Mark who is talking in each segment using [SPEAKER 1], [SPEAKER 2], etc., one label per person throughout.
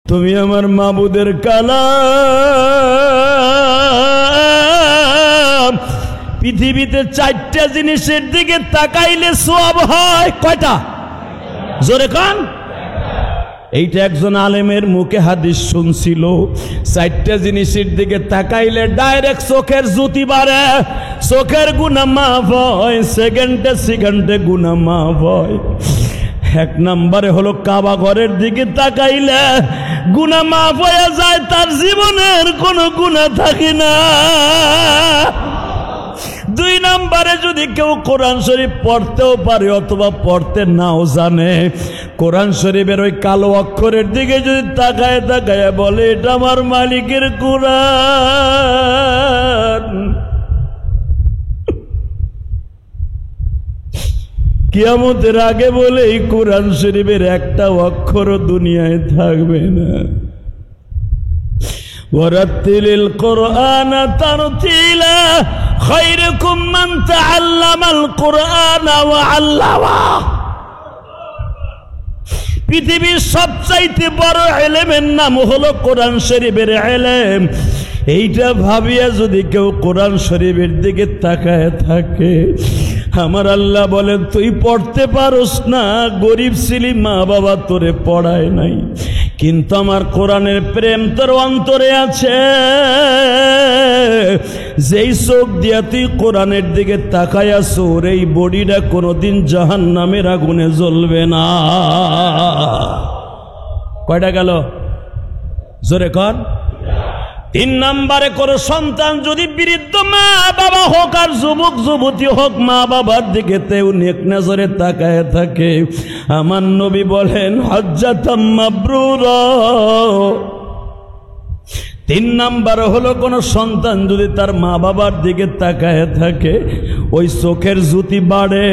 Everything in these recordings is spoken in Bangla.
[SPEAKER 1] তুমি আমার মাবুদের কালাম। পৃথিবীতে 4টা জিনিসের দিকে তাকাইলে সওয়াব হয়। কয়টা? জোরে কান। এইটা একজন আলেমের মুখে হাদিস শুনছিল। 4টা জিনিসের দিকে তাকাইলে ডাইরেক্ট চোখের জ্যোতি বাড়ে, চোখের গুনাহ মাফ হয়, সেকেন্ডে গুনাহ মাফ হয়। 1 নম্বরে হলো কাবা ঘরের দিকে তাকাইলে গুনাহ মাফ হয়ে যায়, তার জীবনের কোনো গুনাহ থাকে না। 2 নম্বরে যদি কেউ কোরআন শরীফ পড়তেও পারে অথবা পড়তে নাও জানে, কোরআন শরীফের ওই কালো অক্ষরের দিকে যদি তাকায় বলে এটা আমার মালিকের কোরআন, কিয়ামতের আগে বলে এই কোরআন শরীফের একটা অক্ষরও দুনিয়ায় থাকবে না। ওয়ারাত্তিলিল কুরআন তারতিলা খায়রুকুম মান তাআল্লামাল কুরআন ওয়া আল্লামা। পৃথিবীর সবচাইতে বড় ইলমের নাম হলো কোরআন শরীফের ইলম। এইটা ভাবিয়া যদি কেউ কোরআন শরীফের দিকে তাকায় থাকে, আমার আল্লাহ বলেন তুই পড়তে পারোস না, গরিব ছিলি, মা বাবা তোরে পড়ায় নাই, কিন্তু আমার কোরআনের প্রেম তোর অন্তরে আছে। যেই চোখ দিয়া তুই কোরআনের দিকে তাকায় আছো, এই বডিটা কোনোদিন জাহান্নামের আগুনে জ্বলবে না। কয়টা গেল? জোরে কর। 3 নম্বরে কোন সন্তান যদি বৃদ্ধ মা বাবা হোক আর যুবক যুবতী হোক, মা বাবার দিকে তেও নেক নজরে তাকায় থাকে, আমার নবী বলেন হজ্জাতাম মাবরুরা। 3 নম্বর হলো কোন সন্তান যদি তার মা বাবার দিকে তাকায় থাকে, ওই চোখের জ্যোতি বাড়ে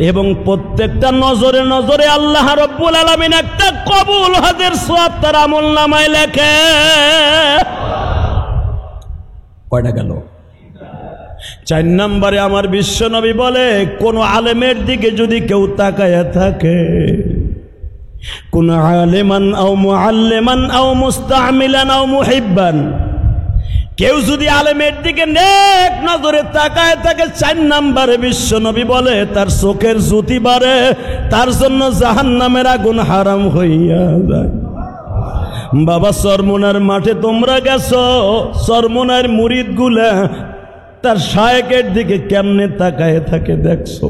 [SPEAKER 1] এবং প্রত্যেকটা নজরে নজরে আল্লাহ রাব্বুল আলামিন একটা কবুল হজের সওয়াব তার আমলনামায় লেখে। কয়টা গেল? 4 নম্বরে আমার বিশ্ব নবী বলে কোন আলেমের দিকে যদি কেউ তাকায় থাকে, কোন আলেমান আও মুআল্লিমান আও মুস্তামিলান আও মুহিব্বান, কেউ যদি আলেমের দিকে নেক নজরে তাকায় থাকে, 4 নম্বরে বিশ্ব নবী বলে তার চোখের জ্যোতি বাড়ে, তার জন্য জাহান্নামের আগুন হারাম হইয়া যায়। বাবা চরমোনার মাঠে তোমরা গেছো, চরমোনার মুরিদ গুলা তার শায়েকের দিকে কেমনে তাকায় থাকে দেখছো?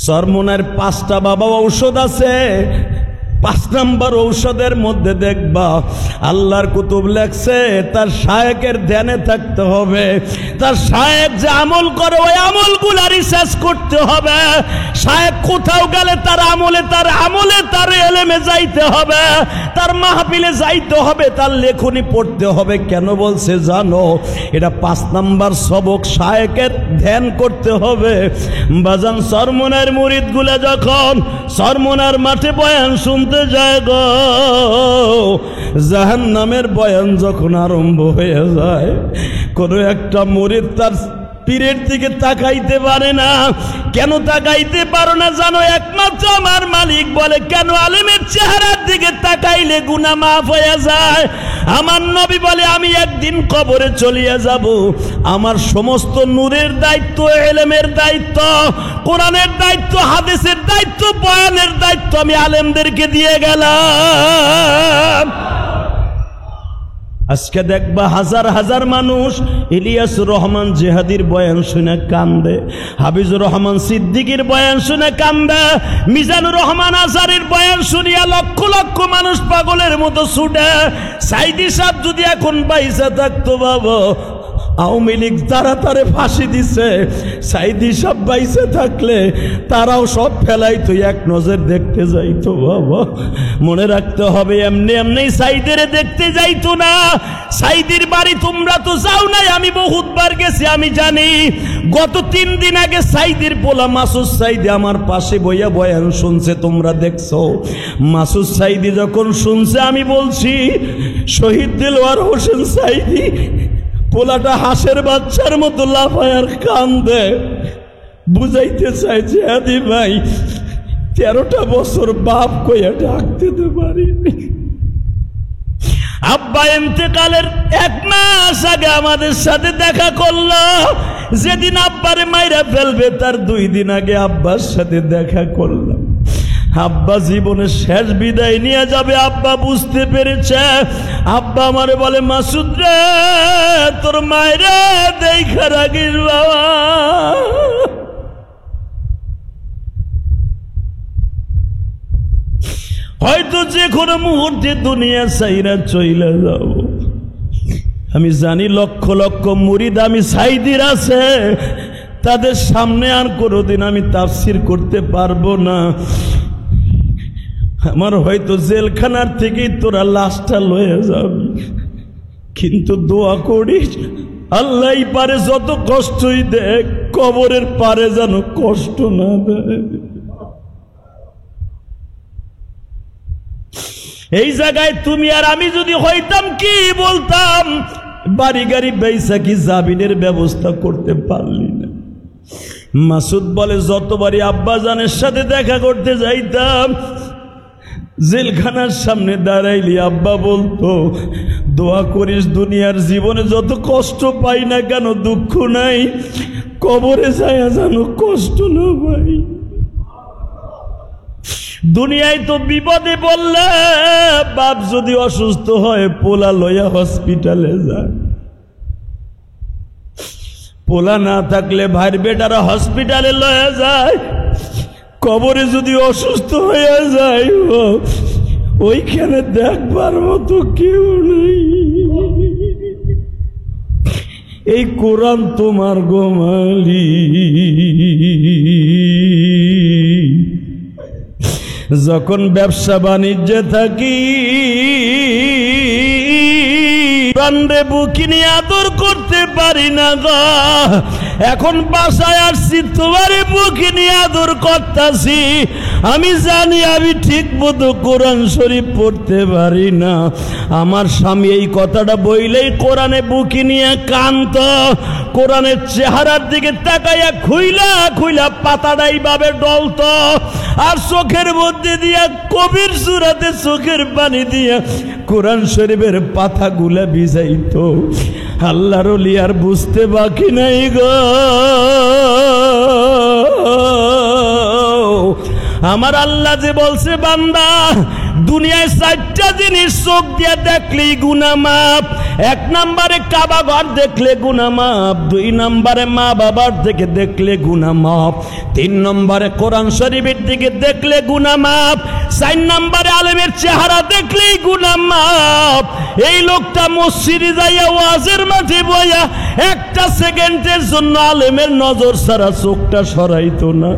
[SPEAKER 1] চরমোনার 5টা বাবা ঔষধ আছে, 5 নম্বর ঔষধের মধ্যে দেখবা আল্লাহর কুতুব লেখছে তার শায়েকের ধ্যানে থাকতে হবে, তার শায়েক যে আমল করে ওই আমলগুলা রিসার্চ করতে হবে, শায়েক কোথাও গেলে তার আমলে তার এলেমে যাইতে হবে, তার মাহফিলে যাইতে হবে, তার লেখনী পড়তে হবে। কেন বলছে জানো? এটা 5 নম্বর সবক, শায়েকের ধ্যান করতে হবে। বাজান চরমোনার মুরিদগুলা যখন চরমোনার মাঠে বয়ান শুনতে যায় গো, জাহান্নামের বয়ান যখন আরম্ভ হয়ে যায়, কোন একটা মুরিদ তার পীরের দিকে তাকাইতে পারে না। কেন তাকাইতে পারো না জানো? একমাত্র আমার মালিক বলে কেন আলেমের চেহারার দিকে তাকাইলে গুনাহ মাফ হয়ে যায়। আমার নবী বলে আমি একদিন কবরে চলিয়া যাব, আমার সমস্ত নূরের দায়িত্ব, ইলমের দায়িত্ব, কোরআনের দায়িত্ব, হাদিসের দায়িত্ব, বয়ানের দায়িত্ব আমি আলেমদেরকে দিয়ে গেলাম। আজকে দেখবা হাজার হাজার মানুষ ইলিয়াসুর রহমান জিহাদির বয়ান শুনে কান্দে, হাফিজুর রহমান সিদ্দিকীর বয়ান শুনে কান্দে, মিজানুর রহমান আজারির বয়ান শুনিয়া লক্ষ লক্ষ মানুষ পাগলের মতো ছুটে। সাইদি সাহেব যদি এখন বাইসা থাকতো বাবা, আওয়ামী লীগ যারা তারে ফাঁসি দিছে, সাইদি সাহেব বাইসে থাকলে তারাও সব ফেলাইতো, এক নজর দেখতে যাইতো। বাবা মনে রাখতে হবে, এমনি এমনি সাইদের দেখতে যাইতো না। সাইদির বাড়ি তোমরা তো যাও নাই, আমি বহুতবার গেছি, আমি জানি। গত 3 দিন আগে সাইদির পোলা মাসুদ সাইদি আমার পাশে বইয়া বয়ান শুনছে, তোমরা দেখছো। মাসুদ সাইদি যখন শুনছে, আমি বলছি শহীদ দিলওয়ার হোসেন সাইদি পোলাটা হাঁসের বাচ্চার মতো লাফায়ার কান্দে, বুঝাইতে চাই যে আদি ভাই 13টা বছর বাপ কইয়া ডাক দিতে পারিনি। আব্বা ইন্তেকালের 1 মাস আগে আমাদের সাথে দেখা করলো। যেদিন আব্বারে মাইরা ফেলবে তার 2 দিন আগে আব্বার সাথে দেখা করলাম। আব্বা জীবনের শেষ বিদায় নিয়ে যাবে, আব্বা বুঝতে পেরেছে। আব্বা আমারে বলে, মাসুদ রে তোর মায়েরা দেখা রাখিস বাবা। হয়তো যে কোনো মুহূর্তে দুনিয়া ছাইরা চইলা যাব। আমি জানি লক্ষ লক্ষ মুরিদ আমি সাইদির আছে, তাদের সামনে আর কোনোদিন আমি তাফসির করতে পারবো না। আমার হয়তো জেলখানার থেকেই তোরা লাশটা লয়ে যাবি, কিন্তু দোয়া করিস আল্লাহই পারে যত কষ্টই দেখ, কবরের পারে যেন কষ্ট না দেয়। এই জায়গায় তুমি আর আমি যদি হইতাম কি বলতাম, বাড়ি গাড়ি বেচা কি জামিনের ব্যবস্থা করতে পারলি না। মাসুদ বলে, যতবারই আব্বাজানের সাথে দেখা করতে যাইতাম জেলখানার সামনে দাঁড়াইলি আব্বা বলতো, দোয়া করিস দুনিয়ার জীবনে যত কষ্ট পাই না কেন, দুঃখ নাই, কবরে যায় যেন কষ্ট না পাই। দুনিয়ায় তো বিপদে বললে বাপ যদি অসুস্থ হয় পোলা লইয়া হসপিটালে যায়, পোলা না থাকলে ভাইয়ের বেটারা হসপিটালে লইয়া যায়। কবরে যদি অসুস্থ হয়ে যায় ওইখানে দেখবার মতো কেউ নেই। এই কোরআন তোমার গোমালি, যখন ব্যবসা বাণিজ্যে থাকি প্রাণে বুকি নিয়ে আদর করতে পারি না গো, এখন বাসায় আসছি তোমারে বুকি নিয়ে আদর করতেছি। আমি জানি আমি ঠিক মতো কোরআন শরীফ পড়তে পারি না। আমার স্বামী এই কথাটা বইলেই কোরআনে বুকি নিয়ে কান্ত, কোরআনের চেহারার দিকে তাকাইয়া খুইলা খুইলা পাতাটাই ভাবে ডলত, আর চোখের মধ্যে দিয়া কবির সূরাতে চোখের পানি দিয়া কোরআন শরীফের পাতাগুলা ভিজাইতো। আল্লাহর ওলি আর বুঝতে বাকি নাই গো। আমার আল্লাহ যে বলছে, বান্দা দুনিয়ায় 4টা জিনিস চোখ দিয়ে দেখলেই গুনাহ মাপ। 1 নম্বরে কাবা ঘর দেখলে গুনাহ মাপ, 2 নম্বরে মা বাবার দিকে দেখলে গুনাহ মাপ, 3 নম্বরে কোরআন শরীফের দিকে দেখলে গুনাহ মাপ, 4 নম্বরে আলেমের চেহারা দেখলেই গুনাহ মাপ। এই লোকটা মসজিদে যাইয়া ওয়াজের মাঠে বইয়া 1টা সেকেন্ডের জন্য আলেমের নজর ছাড়া চোখটা সরাইতো না।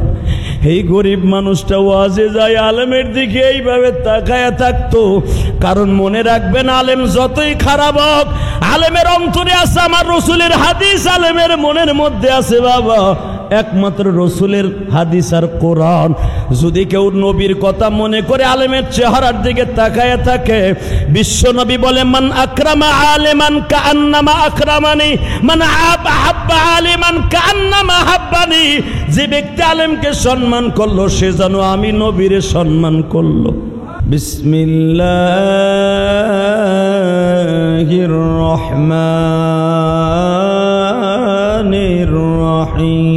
[SPEAKER 1] এই গরিব মানুষটা ওয়াজে যায় আলেমের দিকে এইভাবে তাকায়া থাকতো। কারণ মনে রাখবেন, আলেম যতই খারাপ হোক, আলেমের অন্তরে আছে আমার রসুলের হাদিস, আলেমের মনের মধ্যে আছে বাবা একমাত্র রসুলের হাদিস আর কোরআন। যদি কেউ নবীর কথা মনে করে আলেমের চেহারার দিকে তাকায়া থাকে, বিশ্ব নবী বলে, মান আকরামা আলেমান কাআন্নামা আকরামানি, মান আহাব্বা আলেমান কাআন্নামা হাব্বানি। যে ব্যক্তি আলেমকে সম্মান করলো সে যেন আমি নবীরে সম্মান করলো। বিসমিল্লাহির রহমানির রহিম।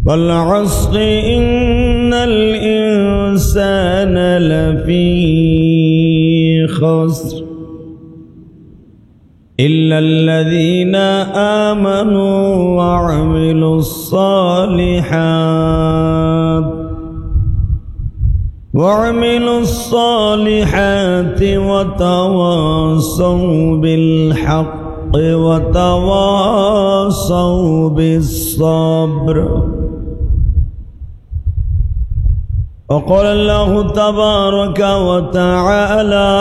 [SPEAKER 1] ওয়াল আসরি ইন্নাল ইনসানা লাফি খাসর إلا الذين آمنوا وعملوا الصالحات وتواصوا بالحق وتواصوا بالصبر. وقال الله تبارك وتعالى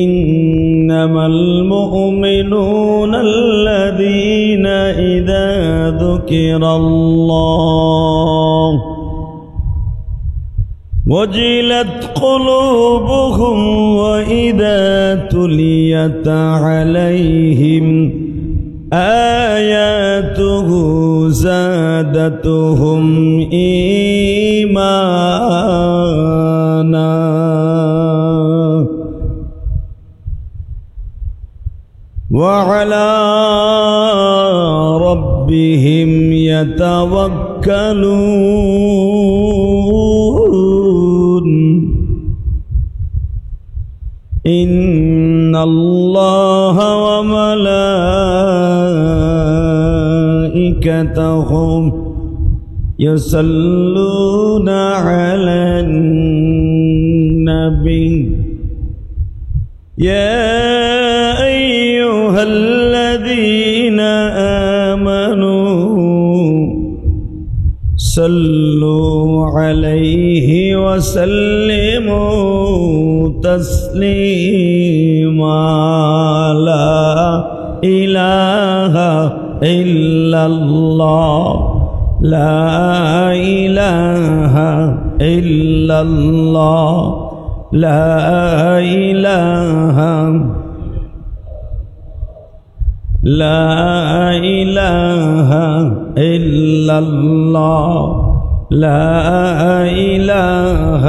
[SPEAKER 1] إنما المؤمنون الذين إذا ذكر الله وجلت قلوبهم وإذا تليت عليهم آياته زادتهم إيمانا وعلى ربهم يتوكلون إن الله وملائكته يصلون على النبي يا أيها الذين آمنوا صلوا عليه وسلموا تسليما لا إله إلا الله لا إله إلا الله لا إله لا إله إلا الله لا إله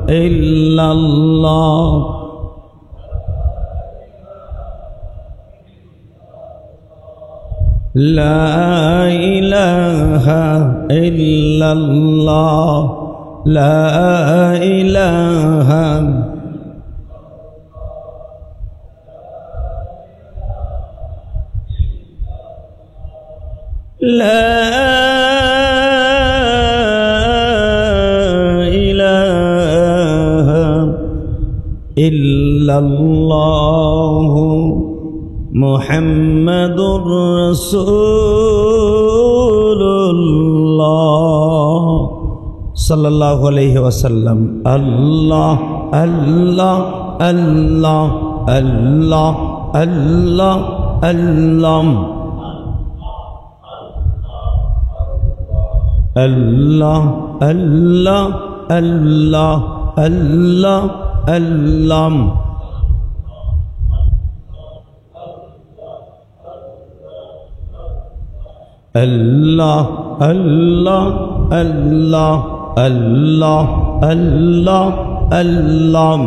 [SPEAKER 1] إلا الله لا إله إلا الله لا إله لا إله إلا الله محمد رسول الله صلى الله عليه وسلم الله الله الله الله الله الله الله الله الله الله الله الله الله الله الله الله الله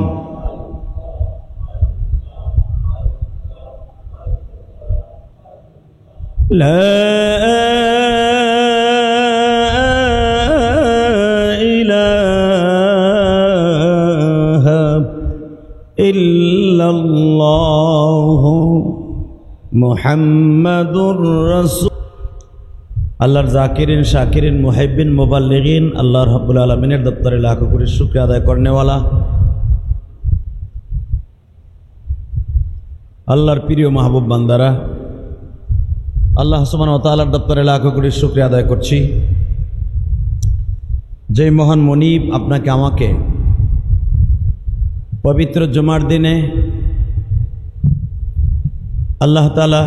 [SPEAKER 1] لا إله إلا الله محمد رسول আল্লাহর জাকিরিন শাকিরিন মুহিব্বিন মুবাল্লিগিন আল্লাহ রাব্বুল আলামিনের দপ্তরে লাখো কোটি শুকরিয়া আদায় করনেওয়ালা আল্লাহর প্রিয় মাহবুব বান্দারা আল্লাহ সুবহানাহু ওয়া তাআলার দপ্তরে লাখো কোটি শুকরিয়া আদায় করছি যে মহান মনিব আপনাকে আমাকে পবিত্র জুমার দিনে আল্লাহ তাআলা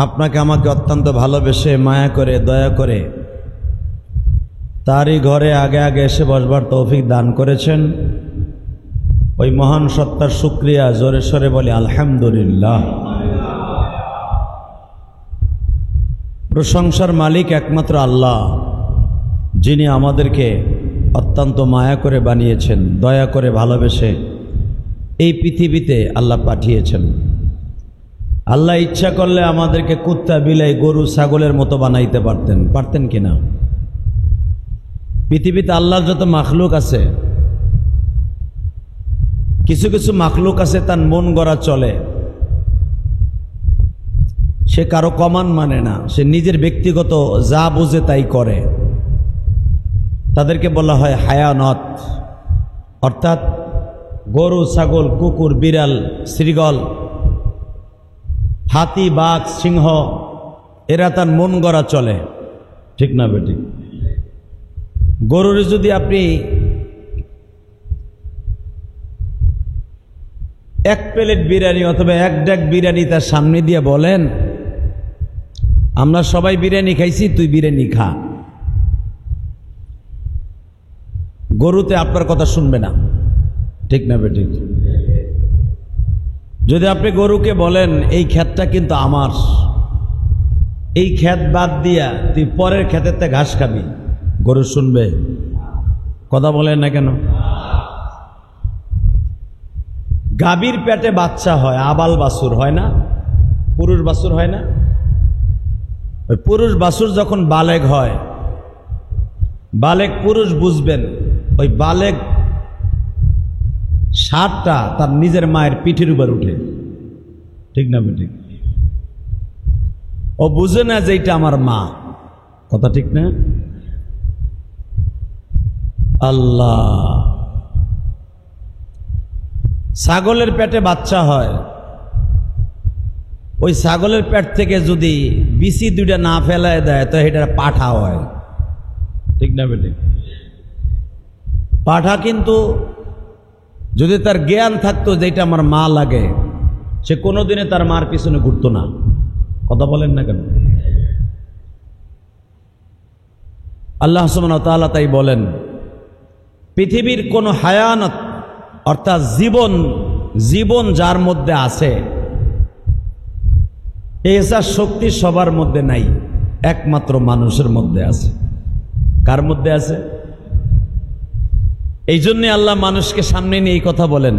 [SPEAKER 1] আপনাকে আমাকে অত্যন্ত ভালোবেসে মায়া করে দয়া করে তারই ঘরে আগে আগে এসে বসবার তৌফিক দান করেছেন ওই মহান সত্তার শুকরিয়া জোরে সোরে বলি আলহামদুলিল্লাহ। প্রশংসার মালিক একমাত্র আল্লাহ, যিনি আমাদেরকে অত্যন্ত মায়া করে বানিয়েছেন, দয়া করে ভালোবেসে এই পৃথিবীতে আল্লাহ পাঠিয়েছেন। আল্লাহ ইচ্ছা করলে আমাদেরকে কুত্তা বিলাই গরু ছাগলের মতো বানাইতে পারতেন, পারতেন কিনা? পৃথিবীতে আল্লাহর যত মাখলুক আছে, কিছু কিছু মাখলুক আছে তার মন গড়া চলে, সে কারো কমান মানে না, সে নিজের ব্যক্তিগত যা বুঝে তাই করে। তাদেরকে বলা হয় হায়ানত, অর্থাৎ গরু ছাগল কুকুর বিড়াল শ্রীগল হাতি বাঘ সিংহ এরা তার মন গড়া চলে, ঠিক না বেটি? গরুর যদি আপনি এক প্লেট বিরিয়ানি অথবা এক ডেক বিরিয়ানি তার সামনে দিয়ে বলেন আমরা সবাই বিরিয়ানি খাইছি, তুই বিরিয়ানি খা, গরুতে আপনার কথা শুনবে না, ঠিক না বেটি? যদি আপনি গরুকে বলেন এই ক্ষেতটা কিন্তু আমার, এই ক্ষেত বাদ দিয়া তুই পরের ক্ষেতেতে ঘাস খাবি, গরু শুনবে? কথা বলেন না কেন? গাভীর পেটে বাচ্চা হয়, আবাল বাছুর হয় না, পুরুষ বাছুর হয় না? ওই পুরুষ বাছুর যখন বালেগ হয়, বালেগ পুরুষ বুঝবেন, ওই বালেগ ষাটটা তার নিজের মায়ের পিঠের উপর উঠে, ঠিক না ঠিক? ও বুঝে না যে এটা আমার মা, কথা ঠিক না? আল্লাহ, ছাগলের পেটে বাচ্চা হয়, ওই ছাগলের পেট থেকে যদি বিচি দুইটা না ফেলায় দেয় তো এটা পাঠা হয়, ঠিক না বেটে? পাঠা কিন্তু যদি তার জ্ঞান থাকতো যে এটা আমার মা লাগে, সে কোনোদিনে তার মার পিছনে ঘুরতো না। কথা বলেন না কেন? আল্লাহ সুবহানাহু ওয়া তাআলা তাই বলেন, পৃথিবীর কোন হায়ানত অর্থাৎ জীবন যার মধ্যে আছে, এসার শক্তি সবার মধ্যে নাই, একমাত্র মানুষের মধ্যে আছে। কার মধ্যে আছে? এই জন্য আল্লাহ মানুষকে সামনে নিয়ে এই কথা বলেন,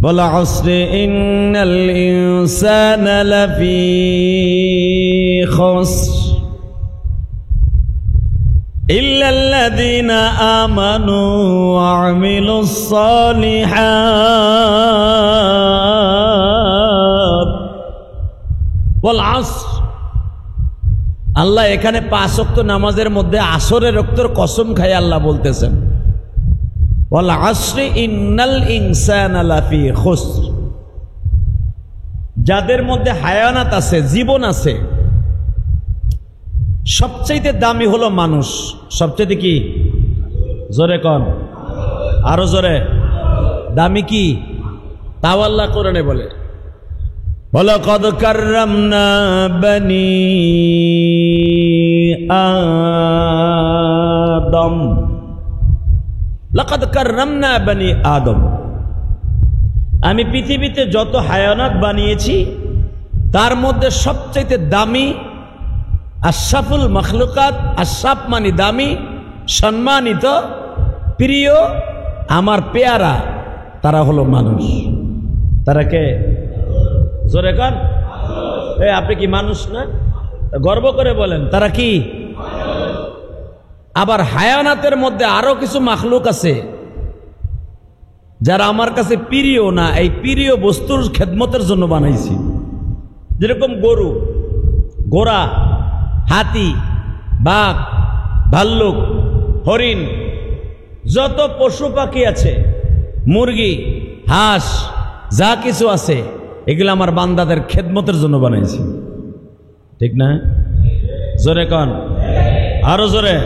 [SPEAKER 1] বলা আসরে ইন্নাল ইনসানা লাফি খুসর ইল্লাল্লাযীনা আমানু ওয়া আমিলুস সালিহাত ওয়াল আসর। আল্লাহ এখানে 5 ওয়াক্ত নামাজের মধ্যে আসরের ওয়াক্তের কসম খায় আল্লাহ বলতেছেন, ওয়াল আসরি ইন্নাল ইনসানা লাফি খুসর। যাদের মধ্যে হায়ানাত আছে, জীবন আছে, সবচেয়ে দামি হলো মানুষ। সবচেয়ে কি? জোরে কন, আরো জোরে। দামি কি? তাও আল্লাহ কোরআনে বলে, ওয়ালাকাদ কাররামনা বানি আদম, লাকাদ কাররামনা বানি আদম। আমি পৃথিবীতে যত হায়ানাত বানিয়েছি তার মধ্যে সবচেয়ে দামি, আশরাফুল মখলুকাত, আশরাফ মানে দামি, সম্মানিত, প্রিয়, আমার পেয়ারা, তারা হলো মানুষ। তারা কে? জোরে কান। আপনি কি মানুষ না? গর্ব করে বলেন তারা কি? আবার হায়ানাতের মধ্যে আরো কিছু মাখলুক আছে যারা আমার কাছে প্রিয় না, এই প্রিয় বস্তুর খেদমতের জন্য বানাইছি। যেরকম গরু, ঘোড়া, হাতি, বাঘ, ভাল্লুক, হরিণ, যত পশু পাখি আছে, মুরগি, হাঁস, যা কিছু আছে, এগুলো আমার বান্দাদের খেদমতের জন্য বানাইছি, ঠিক না? জোরে কন, আরো জোরে।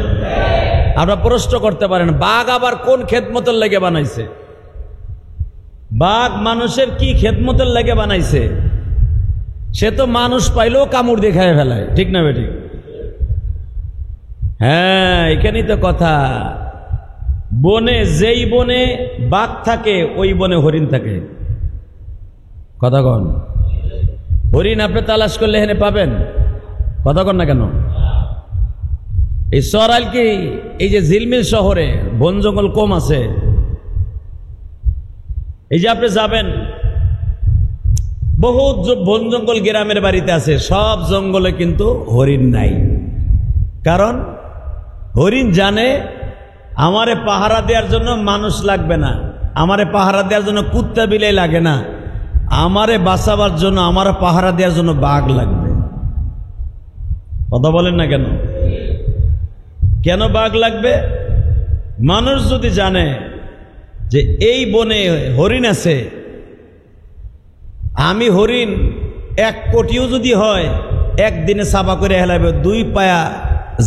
[SPEAKER 1] আমরা প্রশ্ন করতে পারেন, বাঘ আবার কোন খেদমতের লেগে বানাইছে? বাঘ মানুষের কি খেদমতের লেগে বানাইছে? সে তো মানুষ পাইলেও কামড় দিয়ে খায় ফেলায়, ঠিক না বেটি? হ্যাঁ, এখানেই তো কথা। বনে, যেই বনে বাঘ থাকে ওই বনে হরিণ থাকে। কথা কন। হরিণ আপনি তালাশ করলে এখানে পাবেন? কথা কন না কেন? এই সরাইল কি, এই যে ঝিলমিল শহরে বন জঙ্গল কম আছে, এই যে আপনি যাবেন, বহুত বন জঙ্গল গ্রামের বাড়িতে আছে, সব জঙ্গলে কিন্তু হরিণ নাই। কারণ হরিণ জানে আমারে পাহারা দেওয়ার জন্য মানুষ লাগবে না, আমারে পাহারা দেওয়ার জন্য কুত্তা বিলাই লাগে না, আমারে বাঁচাবার জন্য, আমার পাহারা দেওয়ার জন্য বাঘ লাগবে। কথা বলেন না কেন? কেন বাঘ লাগবে? মানুষ যদি জানে যে এই বনে হরিণ আছে, আমি হরিণ 1 কোটিও যদি হয় একদিনে সাবা করে হেলাবে 2 পায়া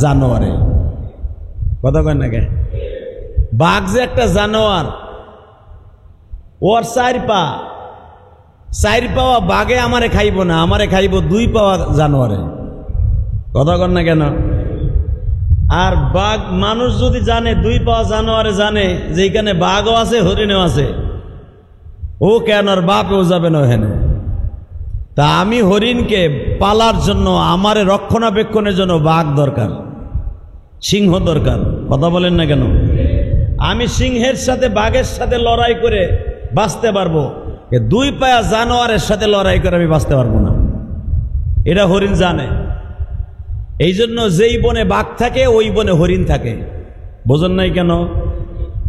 [SPEAKER 1] জানোয়ারে। কথা কয় না কে? বাঘ যে একটা জানোয়ার, ওর 4 পা, 4 পাওয়া বাঘে আমারে খাইব না, আমারে খাইব 2 পাওয়া জানোয়ারে। কথা কন না কেন? আর বাঘ, মানুষ যদি জানে 2 পাওয়া জানোয়ারে জানে যে এখানে বাঘও আছে হরিণও আছে, ও কেন আর বাপেও যাবে না ওখানে। তা আমি হরিণকে পালার জন্য, আমার রক্ষণাবেক্ষণের জন্য বাঘ দরকার, সিংহ দরকার। কথা বলেন না কেন? আমি সিংহের সাথে বাঘের সাথে লড়াই করে বাঁচতে পারবো, দুই পায়া জানোয়ারের সাথে লড়াই করে আমি বাঁচতে পারবো না। এটা হরিণ জানে। এই জন্য যেই বনে বাঘ থাকে ওই বনে হরিণ থাকে। বোঝেন নাই কেন?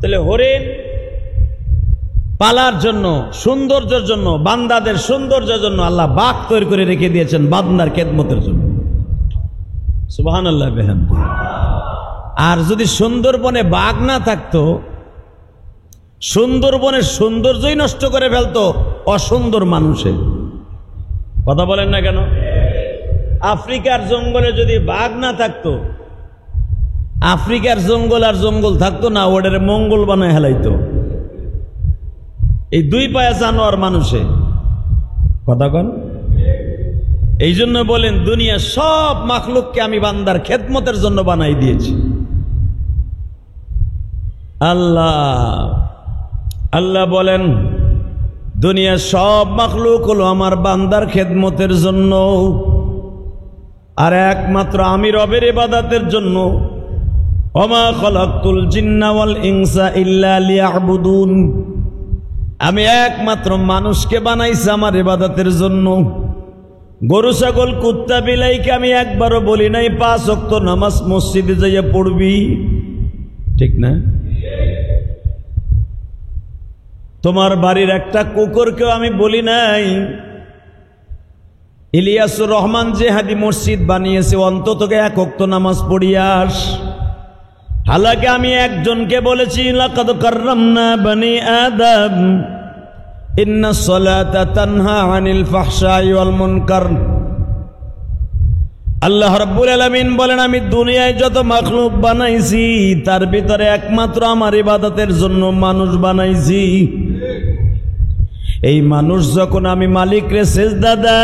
[SPEAKER 1] তাহলে হরিণ পালার জন্য, সৌন্দর্যের জন্য, বান্দাদের সৌন্দর্যের জন্য আল্লাহ বাঘ তৈরি করে রেখে দিয়েছেন বান্দার খেদমতের জন্য। সুবহানাল্লাহ বিহামদিহি। আর যদি সুন্দরবনে বাঘ না থাকতো, সুন্দরবনের সৌন্দর্যই নষ্ট করে ফেলতো অসুন্দর মানুষে। কথা বলেন না কেন? আফ্রিকার জঙ্গলে যদি বাঘ না থাকতো, আফ্রিকার জঙ্গল আর জঙ্গল থাকতো না, ওটারে মঙ্গল বানায় হেলাইতো এই দুই পায়া জানোয়ার মানুষে। কথা কন? এই জন্য বলেন দুনিয়া সব মাখলুককে আমি বান্দার খেদমতের জন্য বানাই দিয়েছি। আল্লাহ বলেন দুনিয়ার সব মাখলুক হলো আমার বান্দার খেদমতের জন্য, আর একমাত্র আমি রবের ইবাদতের জন্য। ওমা খালাকতুল জিন্না ওয়াল ইনসা ইল্লা লিয়াবুদুন। আমি একমাত্র মানুষকে বানাইছি আমার ইবাদতের জন্য। গরু ছাগল কুত্তা বিলাইকে আমি একবারও বলি নাই 5 ওয়াক্ত নামাজ মসজিদে যাইয়া পড়বি, ঠিক না? তোমার বাড়ির একটা কুকুরকেও আমি বলি নাই ইলিয়াসুর রহমান জেহাদি মসজিদ বানিয়েছে, অন্তত 1 ওয়াক্ত নামাজ পড়িয়াস। হালাকি আমি একজনকে বলেছি লাকাদ কাররামনা বনি আদম ইন্নাস সালাতা তানহা আনিল ফাহশাই ওয়াল মুনকার। আল্লাহ রাব্বুল আলামিন বলেন আমি দুনিয়ায় যত মাখলুক বানাইছি তার ভিতরে একমাত্র আমার ইবাদতের জন্য মানুষ বানাইছি। এই মানুষ যখন আমি মালিকরে সিজদা দেই,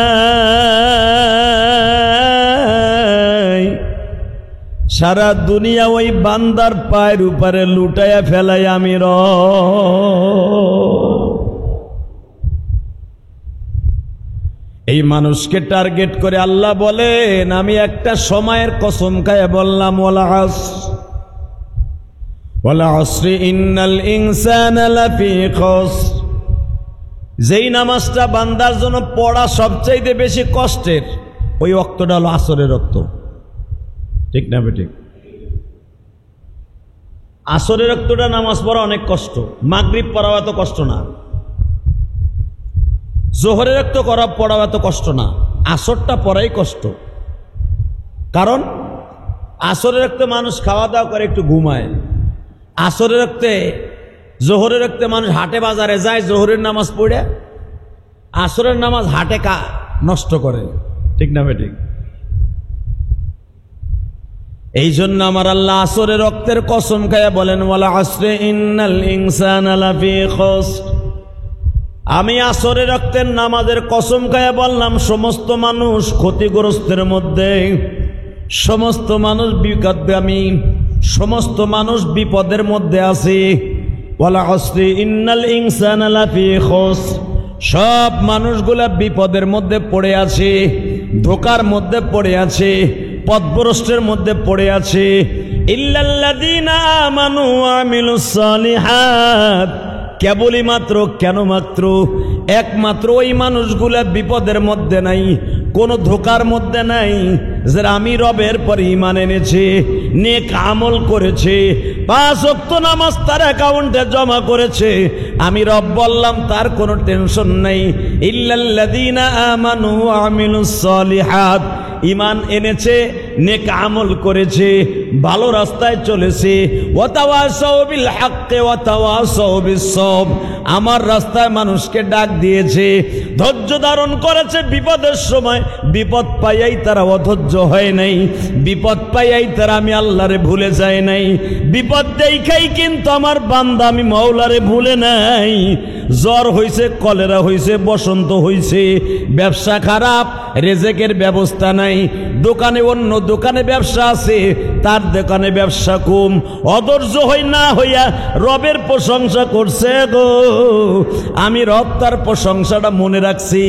[SPEAKER 1] সারা দুনিয়া ওই বান্দার পায়ের উপরে লুটাইয়া ফেলাই আমি এই মানুষকে টার্গেট করে আল্লাহ বলেন আমি একটা সময়ের কসম খায়া বললাম ওয়াল আসরি ইন্নাল ইনসানা লাফি খুসর। যেই নামাজটা বান্দার জন্য পড়া সবচাইতে বেশি কষ্টের, ওই ওয়াক্তটা হলো আসরের ওয়াক্ত, ঠিক না বেঠিক? আসরের ওয়াক্তটা নামাজ পড়া অনেক কষ্ট, মাগরিব পড়াও এত কষ্ট না, জোহরের ওয়াক্ত পড়াও এত কষ্ট না, আসরটা পড়াই কষ্ট। কারণ আসরের ওয়াক্তে মানুষ খাওয়া দাওয়া করে একটু ঘুমায়, আসরের ওয়াক্তে জোহরের ওয়াক্তে মানুষ হাটে বাজারে যায়, জোহরের নামাজ পড়ে আসরের নামাজ হাটে নষ্ট করে, ঠিক না বেঠিক? এই জন্য আমার আল্লাহ আসরের রক্তের কসম খায়া বলেন ওয়াল আসরি ইন্নাল ইনসানা লাফি খুসর। আমি আসরের রক্তের নামাজের কসম খায়া বললাম সমস্ত মানুষ ক্ষতিগ্রস্তের মধ্যে, সমস্ত মানুষ বিপদগামী, সমস্ত মানুষ বিপদের মধ্যে আছে। ওয়াল আসরি ইন্নাল ইনসানা লাফি খুসর। সব মানুষগুলা বিপদের মধ্যে পড়ে আছে, ধোকার মধ্যে পড়ে আছে, পথভ্রষ্টের মধ্যে পড়ে আছে। ইল্লাল্লাযীনা আমানু ওয়া আমিলুস সালিহাত। কেবলই মাত্র, কেন মাত্র, একমাত্র ওই মানুষগুলা বিপদের মধ্যে নাই, কোনো ধোকার মধ্যে নাই, যারা আমি রবের পর ঈমান এনেছে, নেক আমল করেছে, 5 ওয়াক্ত নামাজ তার অ্যাকাউন্টে জমা করেছে। আমি রব বললাম তার কোনো টেনশন নাই। ইল্লাল্লাযীনা আমানু ওয়া আমিলুস সালিহাত। ঈমান এনেছে, নেক আমল করেছে, ভালো রাস্তায় চলেছে। ওয়া তাওয়াসাউ বিল হাক্কি ওয়া তাওয়াসাউ বিস সবর। আমার রাস্তায় মানুষকে ডাক দিয়েছে, ধৈর্য ধারণ করেছে বিপদের সময়। বিপদ পাইয়াই তারা অধৈর্য হয় নাই, বিপদ পাইয়াই তারা আমি আল্লাহরে ভুলে যায় নাই। বিপদ দেখাই কিন্তু আমার বান্দা আমি মাওলারে ভুলে নাই। জ্বর হইছে, কলেরা হইছে, বসন্ত হইছে, ব্যবসা খারাপ, রেজেকের ব্যবস্থা নাই, দোকানে অন্য দোকানে ব্যবসা আছে, তার দোকানে ব্যবসা কম, অধৈর্য হই না হইয়া রবের প্রশংসা করছে গো। আমি রব তার প্রশংসাটা মনে রাখছি।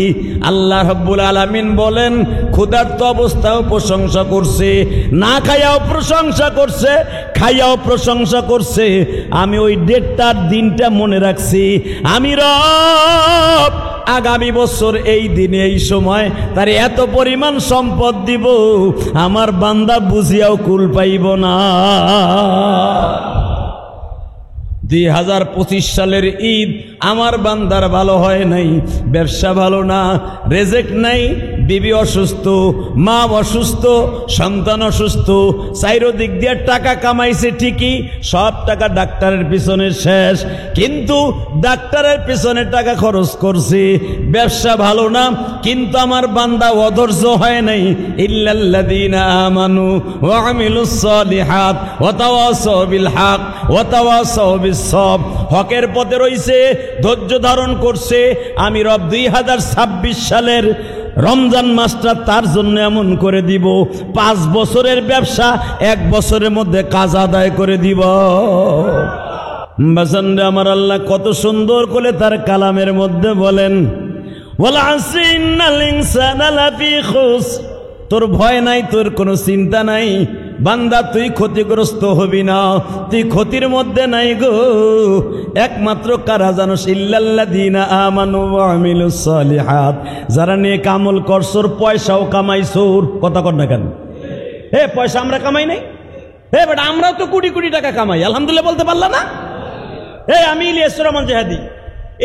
[SPEAKER 1] আল্লাহ রাব্বুল আলামিন বলেন ক্ষুধার্ত অবস্থাও প্রশংসা করছে, না খাইয়াও প্রশংসা করছে, খাইয়াও প্রশংসা করছে। আমি ওই ডেটটার দিনটা মনে রাখছি। আমি রব আগামী বছর এই দিনে এই সময় তার এত পরিমাণ সম্পদ দিব, আমার বান্দা বুঝিয়াও কুল পাইব না। 2025 সালের ঈদ আমার বান্দার ভালো হয় নাই, ব্যবসা ভালো না, রেজেক নাই, বিবি অসুস্থ, মা অসুস্থ, সন্তান অসুস্থ, চারিদিক দিয়ে টাকা কামাইছে ঠিকই, সব টাকা ডাক্তারের পিছনে শেষ, কিন্তু ডাক্তারের পিছনে টাকা খরচ করছে, ব্যবসা ভালো না, কিন্তু আমার বান্দা অধৈর্য হয় নাই। ইল্লাল্লাযীনা আমানু ওয়া আমিলুস সালিহাত ওয়া তাওয়াসাউ বিল হক ওয়া তাওয়াসাউ বিস সবর, হকের পথে রইছে, ধৈর্য ধারণ করছে। আমি রব 2026 সালের রমজান মাসটা তার জন্য এমন করে দিব, 5 বছরের ব্যবসা 1 বছরের মধ্যে কাজ আদায় করে দিব। বাসানরে আমার আল্লাহ কত সুন্দর করে তার কালামের মধ্যে বলেন, ওয়াল আসরি ইন্নাল ইনসানা লাফি খুসর। তোর ভয় নাই, তোর কোনো চিন্তা নাই বান্দা, তুই ক্ষতিগ্রস্ত হবি না, তুই ক্ষতির মধ্যে নাই গো। একমাত্র কারা জানোস? ইল্লাল্লাযীনা আমানু ওয়া আমিলুস সালিহাত, যারা নেক আমল করছর, পয়সাও কামাইছর। কথা কর না কেন? পয়সা আমরা কামাই নাই? বেটা আমরাও তো কোটি কোটি টাকা কামাই, আলহামদুলিল্লাহ বলতে পারলা না? আমি ইলিয়াস রহমান জেহাদি,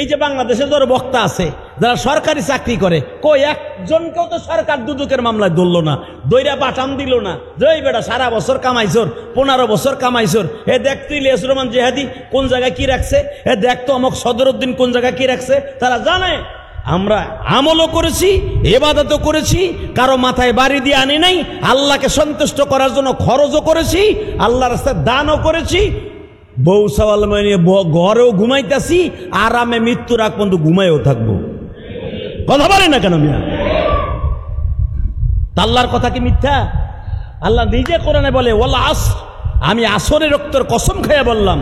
[SPEAKER 1] এই যে বাংলাদেশে যারা বক্তা আছে, যারা সরকারি চাকরি করে, কই একজনকেও তো সরকার দুদকের মামলায় ধরলো না, দইরা বাটাম দিল না। জয় বেটা সারা বছর কামাইছর, 15 বছর কামাইছর, দেখ তুই ইলিয়াস রহমান জেহাদি কোন জায়গায় কি রাখছে, দেখ তো অমক সদরউদ্দিন কোন জায়গায় কি রাখছে। তারা জানে আমরা আমলও করেছি, ইবাদতও করেছি, কারো মাথায় বাড়ি দিয়ে আনি নাই, আল্লাহকে সন্তুষ্ট করার জন্য খরচও করেছি, আল্লাহর রাস্তায় দানও করেছি, বউ সওয়াল মানে ঘরেও ঘুমাইতেছি, আরামে মৃত্যুর আগ পর্যন্ত ঘুমাইও থাকবো। কথা বলে না কেন মিয়া? আল্লাহর কথা কি মিথ্যা? আল্লাহ নিজে কোরআনে বলে, ওয়াল আসর, আমি আসরের রক্তের কসম খাইয়া বললাম,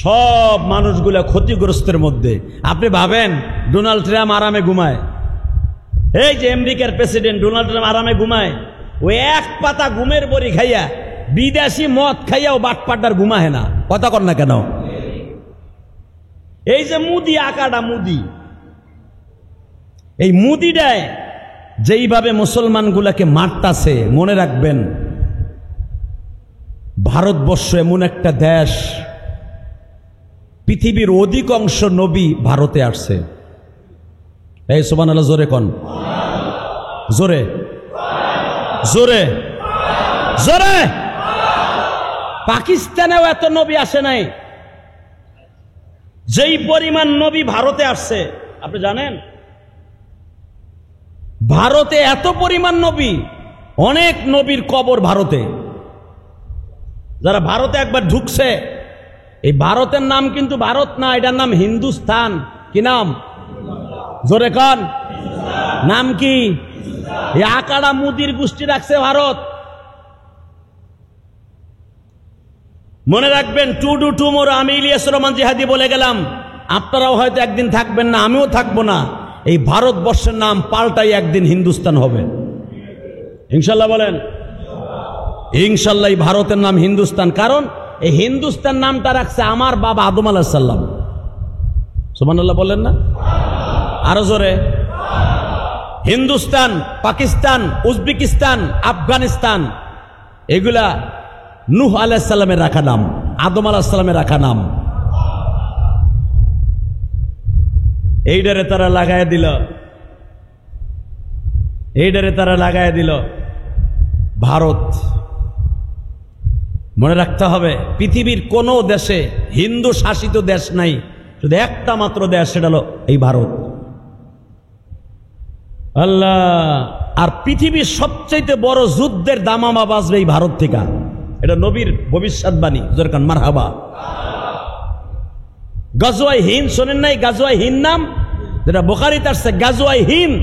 [SPEAKER 1] সব মানুষগুলা ক্ষতিগ্রস্তের মধ্যে। আপনি ভাবেন ডোনাল্ড ট্রাম্প আরামে ঘুমায়, এই যে আমেরিকার প্রেসিডেন্ট ডোনাল্ড ট্রাম্প আরামে ঘুমায়, ওই এক পাতা ঘুমের বড়ি খাইয়া, বিদেশি মদ খাইয়াও বাটপাড্ডার ঘুমায় না। কথা কর না কেন? এই যে মুদি আকাটা মুদি, এই মুদিটায় যেইভাবে মুসলমানগুলাকে মারতাছে, মনে রাখবেন ভারতবর্ষ এমন একটা দেশ, পৃথিবীর অধিকাংশ নবী ভারতে আসছে। এই সুবহানাল্লাহ জোরে কোন, জোরে জোরে জোরে। পাকিস্তানেও এত নবী আসে নাই, যেই পরিমাণ নবী ভারতে আসছে। আপনি জানেন ভারতে এত পরিমাণ নবী, অনেক নবীর কবর ভারতে। যারা ভারতে একবার ঢুকছে, এই ভারতের নাম কিন্তু ভারত না, এটার নাম হিন্দুস্তান। কি নাম? জোরে কান, নাম কি? এই আকাড়া মুদির গোষ্ঠী রাখছে ভারত। মনে রাখবেন, টু ডু টুমোরো, আমি ইলিয়াস রহমান জিহাদি বলে গেলাম, আপনারাও হয়তো একদিন থাকবেন না, আমিও থাকবো না। এই ভারতবর্ষের নাম পাল্টাই একদিন হিন্দুস্তান হবে ইনশাল্লাহ। বলেন ইনশাল্লাহ। এই ভারতের নাম হিন্দুস্তান, কারণ এই হিন্দুস্তান নামটা রাখছে আমার বাবা আদম আলাইহিস সালাম। সুবহানাল্লাহ বলেন না? আরো জোরে। হিন্দুস্তান, পাকিস্তান, উজবেকিস্তান, আফগানিস্তান, এগুলা নূহ আলাইহিস সালামের রাখা নাম, আদম আলাইহিস সালামের রাখা নাম। এইটারে তারা লাগায় দিল, এইটারে তারা লাগায় দিল ভারত। মনে রাখতে হবে, পৃথিবীর কোন দেশে হিন্দু শাসিত দেশ নাই, শুধু একটা মাত্র দেশ, সেটা হলো এই ভারত। আল্লাহ। আর পৃথিবীর সবচাইতে বড় যুদ্ধের দামামা বাজবে এই ভারত থেকে, এটা নবীর ভবিষ্যৎবাণী। জোরকান মারহাবা। গাজওয়ায়ে হিন্দ শোনেন নাই? গাজওয়ায়ে হিন্দ নাম, যেটা বুখারীতে আসছে গাজওয়ায়ে হিন্দ।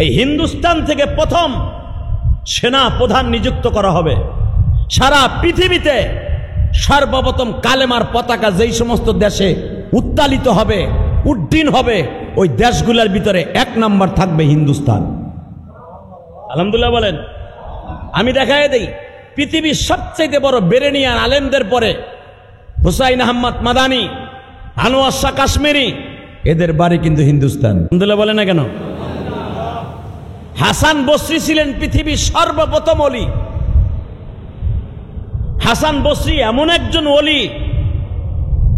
[SPEAKER 1] এই হিন্দুস্তান থেকে প্রথম সেনা প্রধান নিযুক্ত করা হবে। সারা পৃথিবীতে সর্বপ্রথম কালেমার পতাকা যেই সমস্ত দেশে উত্তালিত হবে, উড্ডীন হবে, ওই দেশগুলোর ভিতরে 1 নম্বর থাকবে হিন্দুস্তান। আলহামদুলিল্লাহ বলেন। আমি দেখাই দেই, পৃথিবীর সবচেয়ে বড় বেরেনিয়ান আলেমদের পরে হুসাইন আহমদ মাদানি, আনোয়ার শাহ কাশ্মীরি, এদের বাড়ি কিন্তু হিন্দুস্তান। আলহামদুলিল্লাহ বলে না কেন? হাসান বসরি ছিলেন পৃথিবীর সর্বপ্রথম ওলি। হাসান বসরি এমন একজন ওলি,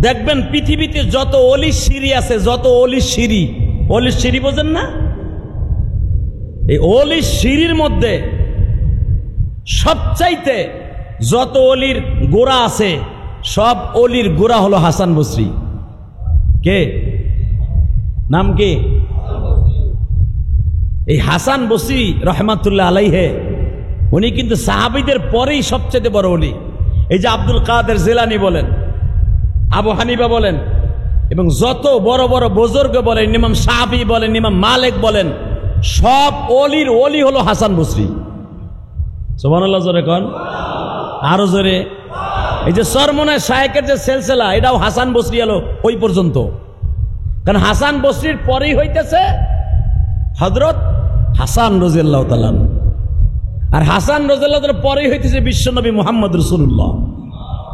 [SPEAKER 1] দেখবেন পৃথিবীতে যত অলির সিঁড়ি আছে, যত অলির সিঁড়ি, অলির সিঁড়ি বোঝেন না? এই অলির সিঁড়ির মধ্যে সবচাইতে যত অলির গোড়া আছে, সব অলির গোড়া হলো হাসান বসরি। কে নাম কি? এই হাসান বসরি রহমাতুল্লাহ আলাইহে, উনি কিন্তু সাহাবীদের পরেই সবচেয়ে বড় ওলি। এই যে আব্দুল কাদের জিলানী বলেন, আবু হানিফা বলেন, এবং যত বড় বড় বুজুর্গ বলেন, ইমাম শাফি বলেন, ইমাম মালিক বলেন, সব ওলির ওলি হলো হাসান বসরি। সুবহানাল্লাহ জোরে কোন, আরো জোরে। এই যে সরমনায় শায়েকের যে সিলসিলা, এটাও হাসান বসরি হলো ওই পর্যন্ত। কারণ হাসান বসরির পরেই হইতেছে হযরত হাসান রাদিয়াল্লাহু তাআলা, আর হাসান রাদিয়াল্লাহু তাআলার পরেই হইতেছে বিশ্বনবী মুহাম্মদ রাসূলুল্লাহ।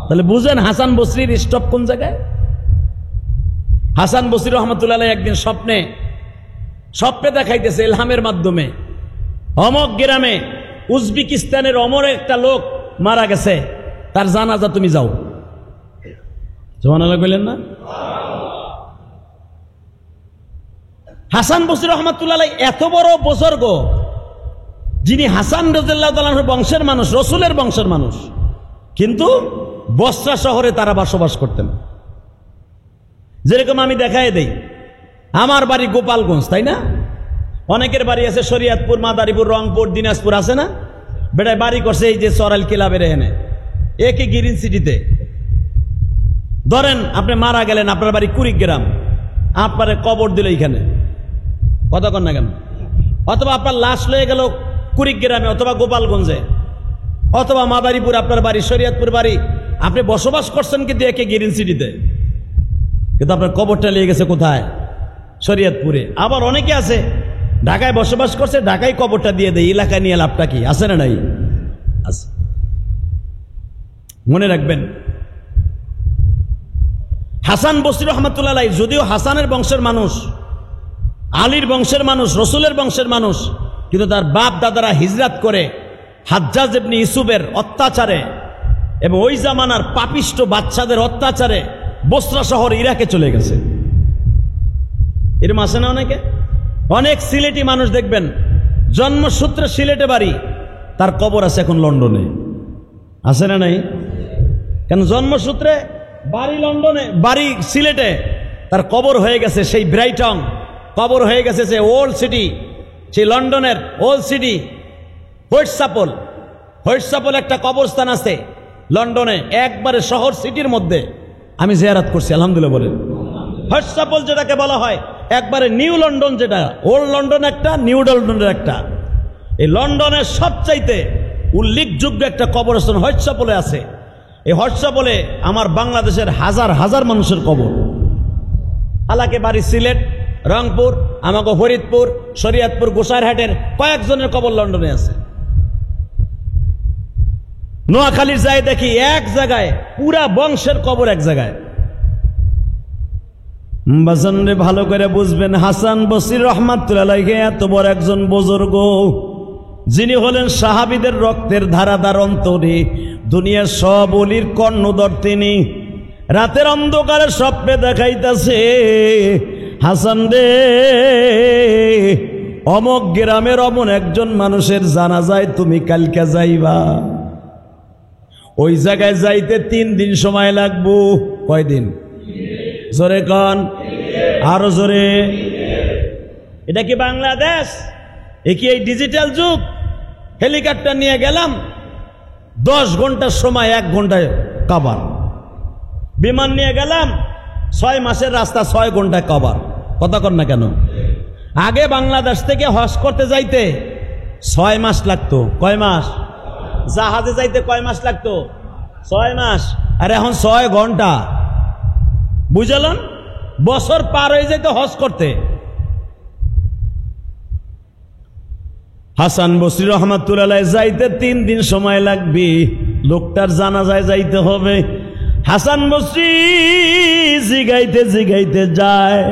[SPEAKER 1] তাহলে বুঝেন হাসান বসরির স্টপ কোন জায়গায়। হাসান বসরি রহমাতুল্লাহ আলাইহি একদিন স্বপ্নে দেখাইতেছে ইলহামের মাধ্যমে, অমক গ্রামে উজবেকিস্তানের অমর একটা লোক মারা গেছে, তার জানাজা তুমি যাও। সুবহানাল্লাহ বললেন না? হাসান বসরি রহমাতুল্লাহ আলাইহি এত বড় বুজুর্গ, যিনি হাসান রাদিয়াল্লাহু তাআলার বংশের মানুষ, রসুলের বংশের মানুষ, কিন্তু বসরা শহরে তারা বসবাস করতেন। যেরকম আমি দেখাই দেই, আমার বাড়ি গোপালগঞ্জ, তাই না? অনেকের বাড়ি আছে শরীয়তপুর, মাদারীপুর, রংপুর, দিনাজপুর, আছে না? বেটায় বাড়ি করছে এই যে সরাইল ক্লাবের এখানে, একে গ্রিন সিটিতে। ধরেন আপনি মারা গেলেন, আপনার বাড়ি কুড়িগ্রাম, আপনার কবর দিল এইখানে, কথা কন না কেন? অথবা আপনার লাশ লয়ে গেল কুড়িগ্রামে, অথবা গোপালগঞ্জে, অথবা মাদারীপুর আপনার বাড়ি, শরীয়তপুর বাড়ি, আপনি বসবাস করছেন কিন্তু একে গ্রিন সিটিতে, কিন্তু আপনার কবরটা লেগে গেছে কোথায়? শরীয়তপুরে। আবার অনেকে আছে ঢাকায় বসবাস করছে, ঢাকায় কবরটা দিয়ে দেয়, এলাকা নিয়ে লাভটা কি? আছে না নাই? আছে। মনে রাখবেন, হাসান বসরি রহমাতুল্লাহ আলাইহি যদিও হাসানের বংশের মানুষ, আলীর বংশের মানুষ, রসুলের বংশের মানুষ, কিন্তু তার বাপ দাদারা হিজরত করে হাজ্জাজ ইবনে ইউসুফের অত্যাচারে এবং ওই জামানার পাপিষ্ট বাচ্চাদের অত্যাচারে বসরা শহর ইরাকে চলে গেছে। এরকম আছে না অনেকে? অনেক সিলেটি মানুষ দেখবেন জন্মসূত্রে সিলেটে বাড়ি, তার কবর আছে এখন লন্ডনে, আছে না নাই? কেন? জন্মসূত্রে বাড়ি লন্ডনে, বাড়ি সিলেটে, তার কবর হয়ে গেছে সেই ব্রাইটন, কবর হয়ে গেছে সে ওল্ড সিটি, সেই লন্ডনের ওল্ড সিটি হোয়াইটচ্যাপল একটা কবরস্থান আছে লন্ডনে, একবারে শহর সিটির মধ্যে। আমি জিয়ারত করছি, আলহামদুলিল্লাহ বলেন। হোয়াইটচ্যাপল যেটাকে বলা হয় একবারে নিউ লন্ডন, যেটা ওল্ড লন্ডন একটা, নিউ লন্ডনের একটা। এই লন্ডনের সবচাইতে উল্লেখযোগ্য একটা কবরস্থান হোয়াইটচ্যাপলে আছে। এই হোয়াইটচ্যাপলে আমার বাংলাদেশের হাজার হাজার মানুষের কবর। আলাকে বাড়ি সিলেট, রংপুর, আমাকে ফরিদপুর, শরীয়তপুর, গোসাইরহাটের কয়েকজনের কবর লন্ডনে আছে। নোয়াখালীর যাই দেখি এক জায়গায় পুরা বংশের কবর এক জায়গায়। বাজানরে ভালো করে বুঝবেন, হাসান বসরি রহমাতুল্লাহ আলাইহি এত বড় একজন বুজুর্গ, যিনি হলেন সাহাবীদের রক্তের ধারাদার অন্তরে, দুনিয়ার সব ওলির কর্ণধর তিনি। রাতের অন্ধকারে স্বপ্নে দেখাইতেছে, হাসান রে, অমক গ্রামের অমন একজন মানুষের জানাজায় তুমি কালকে যাইবা। ওই জায়গায় যাইতে 3 দিন সময় লাগবো। কয়দিন? জোরে কন, আরো জোরে। এটা কি বাংলাদেশ? এ কি এই ডিজিটাল যুগ? হেলিকপ্টার নিয়ে গেলাম, 10 ঘন্টার সময় 1 ঘন্টায় কভার। বিমান নিয়ে গেলাম, 6 মাসের রাস্তা 6 ঘন্টায় কভার। কথা কন না কেন? আগে বাংলাদেশ থেকে হজ করতে যাইতে 6 মাস লাগতো। কয় মাস? জাহাজে যাইতে কয় মাস লাগতো? 6 মাস। আর এখন 6 ঘন্টা। বুঝলেন? বছর পার হয়ে যেত হজ করতে। হাসান বসরি রহমাতুল্লাহ যাইতে 3 দিন সময় লাগবে। লোকটার জানাজায় যাইতে হবে। হাসান বসরি জিগাইতে জিগাইতে যায়,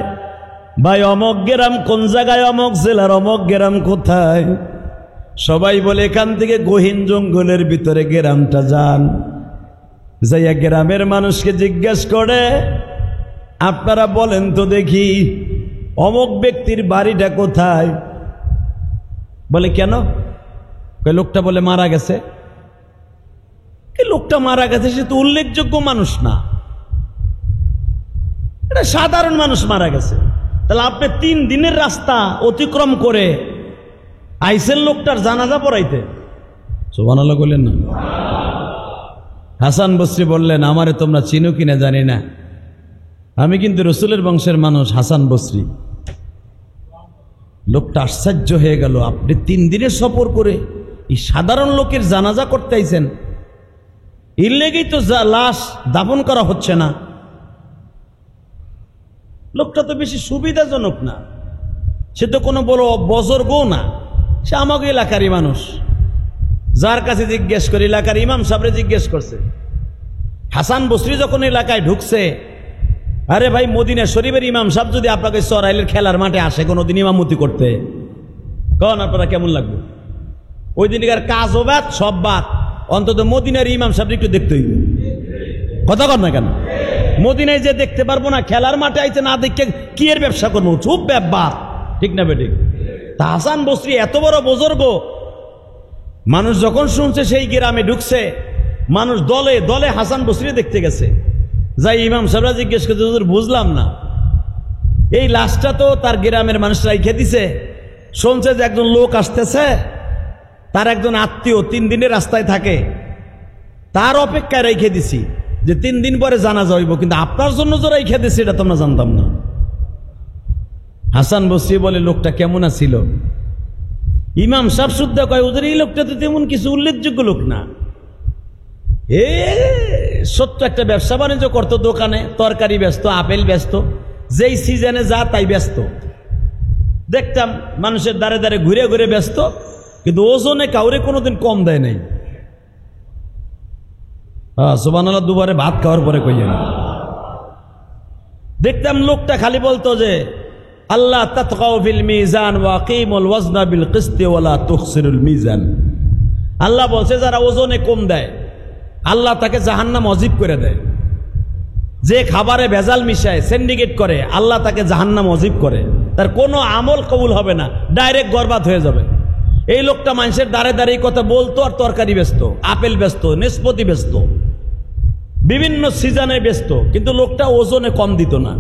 [SPEAKER 1] ভাই অমক গ্রাম কোন জায়গায়, অমক জেলার অমক গ্রাম কোথায়? সবাই বলে এখান থেকে গহীন জঙ্গলের ভিতরে গ্রামটা যান। যাইয়া গ্রামের মানুষকে জিজ্ঞেস করে, আপনারা বলেন তো দেখি অমক ব্যক্তির বাড়িটা কোথায়? বলে কেন? লোকটা বলে মারা গেছে। লোকটা মারা গেছে, সে তো উল্লেখযোগ্য মানুষ না, এটা সাধারণ মানুষ মারা গেছে। তাহলে আপনি 3 দিনের রাস্তা অতিক্রম করে আইসেন লোকটার জানাজা পড়াইতে। সুবহানাল্লাহ বললেন না? হাসান বসরি বললেন, আমারে তোমরা চিনো কিনা জানি না, আমি কিন্তু রসুলের বংশের মানুষ হাসান বসরি। লোকটা আশ্চর্য হয়ে গেল, আপনি 3 দিনের সফর করে এই সাধারণ লোকের জানাজা করতে আইছেন, এর লেগেই তো লাশ দাফন করা হচ্ছে না। লোকটা তো বেশি সুবিধাজনক না, সে তো কোনো বড় বজর্গও না, সে আমাকে এলাকারই মানুষ। যার কাছে জিজ্ঞেস করে, এলাকার ইমাম সাহেবরে জিজ্ঞেস করছে। হাসান বসরি যখন এলাকায় ঢুকছে, আরে ভাই মদিনা শরীফের ইমাম সাহেব যদি আপনাকে সরাইলের খেলার মাঠে আসে কোনোদিন ইমামতি করতে, কন আপনারা কেমন লাগবে? ওই দিনকার কাজও বাদ, সব বাদ, অন্তত মদিনার ইমাম সাহেব একটু দেখতে হইবে। কথা কর না কেন? মদিনায় যে দেখতে পারবো না, খেলার মাঠে আইতে না দেখে কি এর ব্যবসা করবো? চুপ ব্যাপার, ঠিক না বেঠিক? তা হাসান বসরি এত বড় বুজুর্গ মানুষ, যখন শুনছে সেই গ্রামে ঢুকছে, মানুষ দলে দলে হাসান বসরি দেখতে গেছে। যাই ইমাম সাহেবরা জিজ্ঞেস করতে, বুঝলাম না, এই লাশটা তো তার গ্রামের মানুষরা রেখে দিছে, শুনছে যে একজন লোক আসতেছে, তার একজন আত্মীয় 3 দিনের রাস্তায় থাকে, তার অপেক্ষায় রেখে দিছি যে 3 দিন পরে জানা যাইব, কিন্তু আপনার জন্য যে রেখে দিছি এটা তোমরা জানতাম না। হাসান বসরি বলে, লোকটা কেমন আছিল? ইমাম সাহেব শুদ্ধা কয়, ওদের এই লোকটা তো তেমন কিছু উল্লেখযোগ্য লোক না, সত্য একটা ব্যবসা বাণিজ্য করতো, দোকানে তরকারি ব্যস্ত, আপেল ব্যস্ত, যেই সিজনে যা তাই ব্যস্ত। দেখতাম মানুষের দ্বারে দ্বারে ঘুরে ঘুরে ব্যস্ত, কিন্তু ওজনে কাউরে কোনোদিন কম দেয় নাই। সুবহানাল্লাহ, দুবারে ভাত খাওয়ার পরে কইয়া দেখতাম লোকটা খালি বলতো যে আল্লাহ তাতগাউ ফিল মিজান ওয়া আকিমুল ওয়াজনা বিল কিসতি ওয়া লা তুখসিরুল মিজান। আল্লাহ বলছে যারা ওজনে কম দেয় আল্লাহ তাকে জাহান্নাম অজিব করে দেয়। যে খাবারে ভেজাল মিশায়, সিন্ডিকেট করে, আল্লাহ তাকে জাহান্নাম অজিব করে। তার কোনো আমল কবুল হবে না, ডাইরেক্ট বরবাদ হয়ে যাবে। এই লোকটা মানুষের দ্বারে দ্বারে কথা বলতো, আর তরকারি ব্যস্ত, আপেল ব্যস্ত, নিষ্পত্তি ব্যস্ত, বিভিন্ন সিজনে ব্যস্ত, কিন্তু লোকটা ওজনে কম দিত না।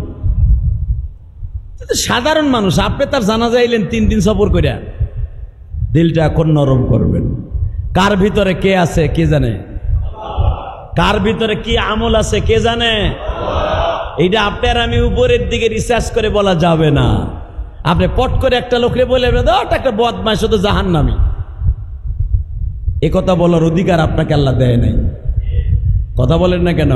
[SPEAKER 1] সাধারণ মানুষ, আপনি তার জানা যাইলেন 3 দিন সফর করিয়া, দিলটা এখন নরম করবেন। কার ভিতরে কে আছে কে জানে, কার ভিতরে কি আমল আছে কে জানে। এইটা আপনার আমি উপরের দিকে রিসার্চ করে বলা যাবে না। আপনি পট করে একটা লোকরে বলে একটা বদমাইশ, তো জাহান্নামী, এ কথা বলার অধিকার আপনাকে আল্লাহ দেয় নাই। কথা বলেন না কেন?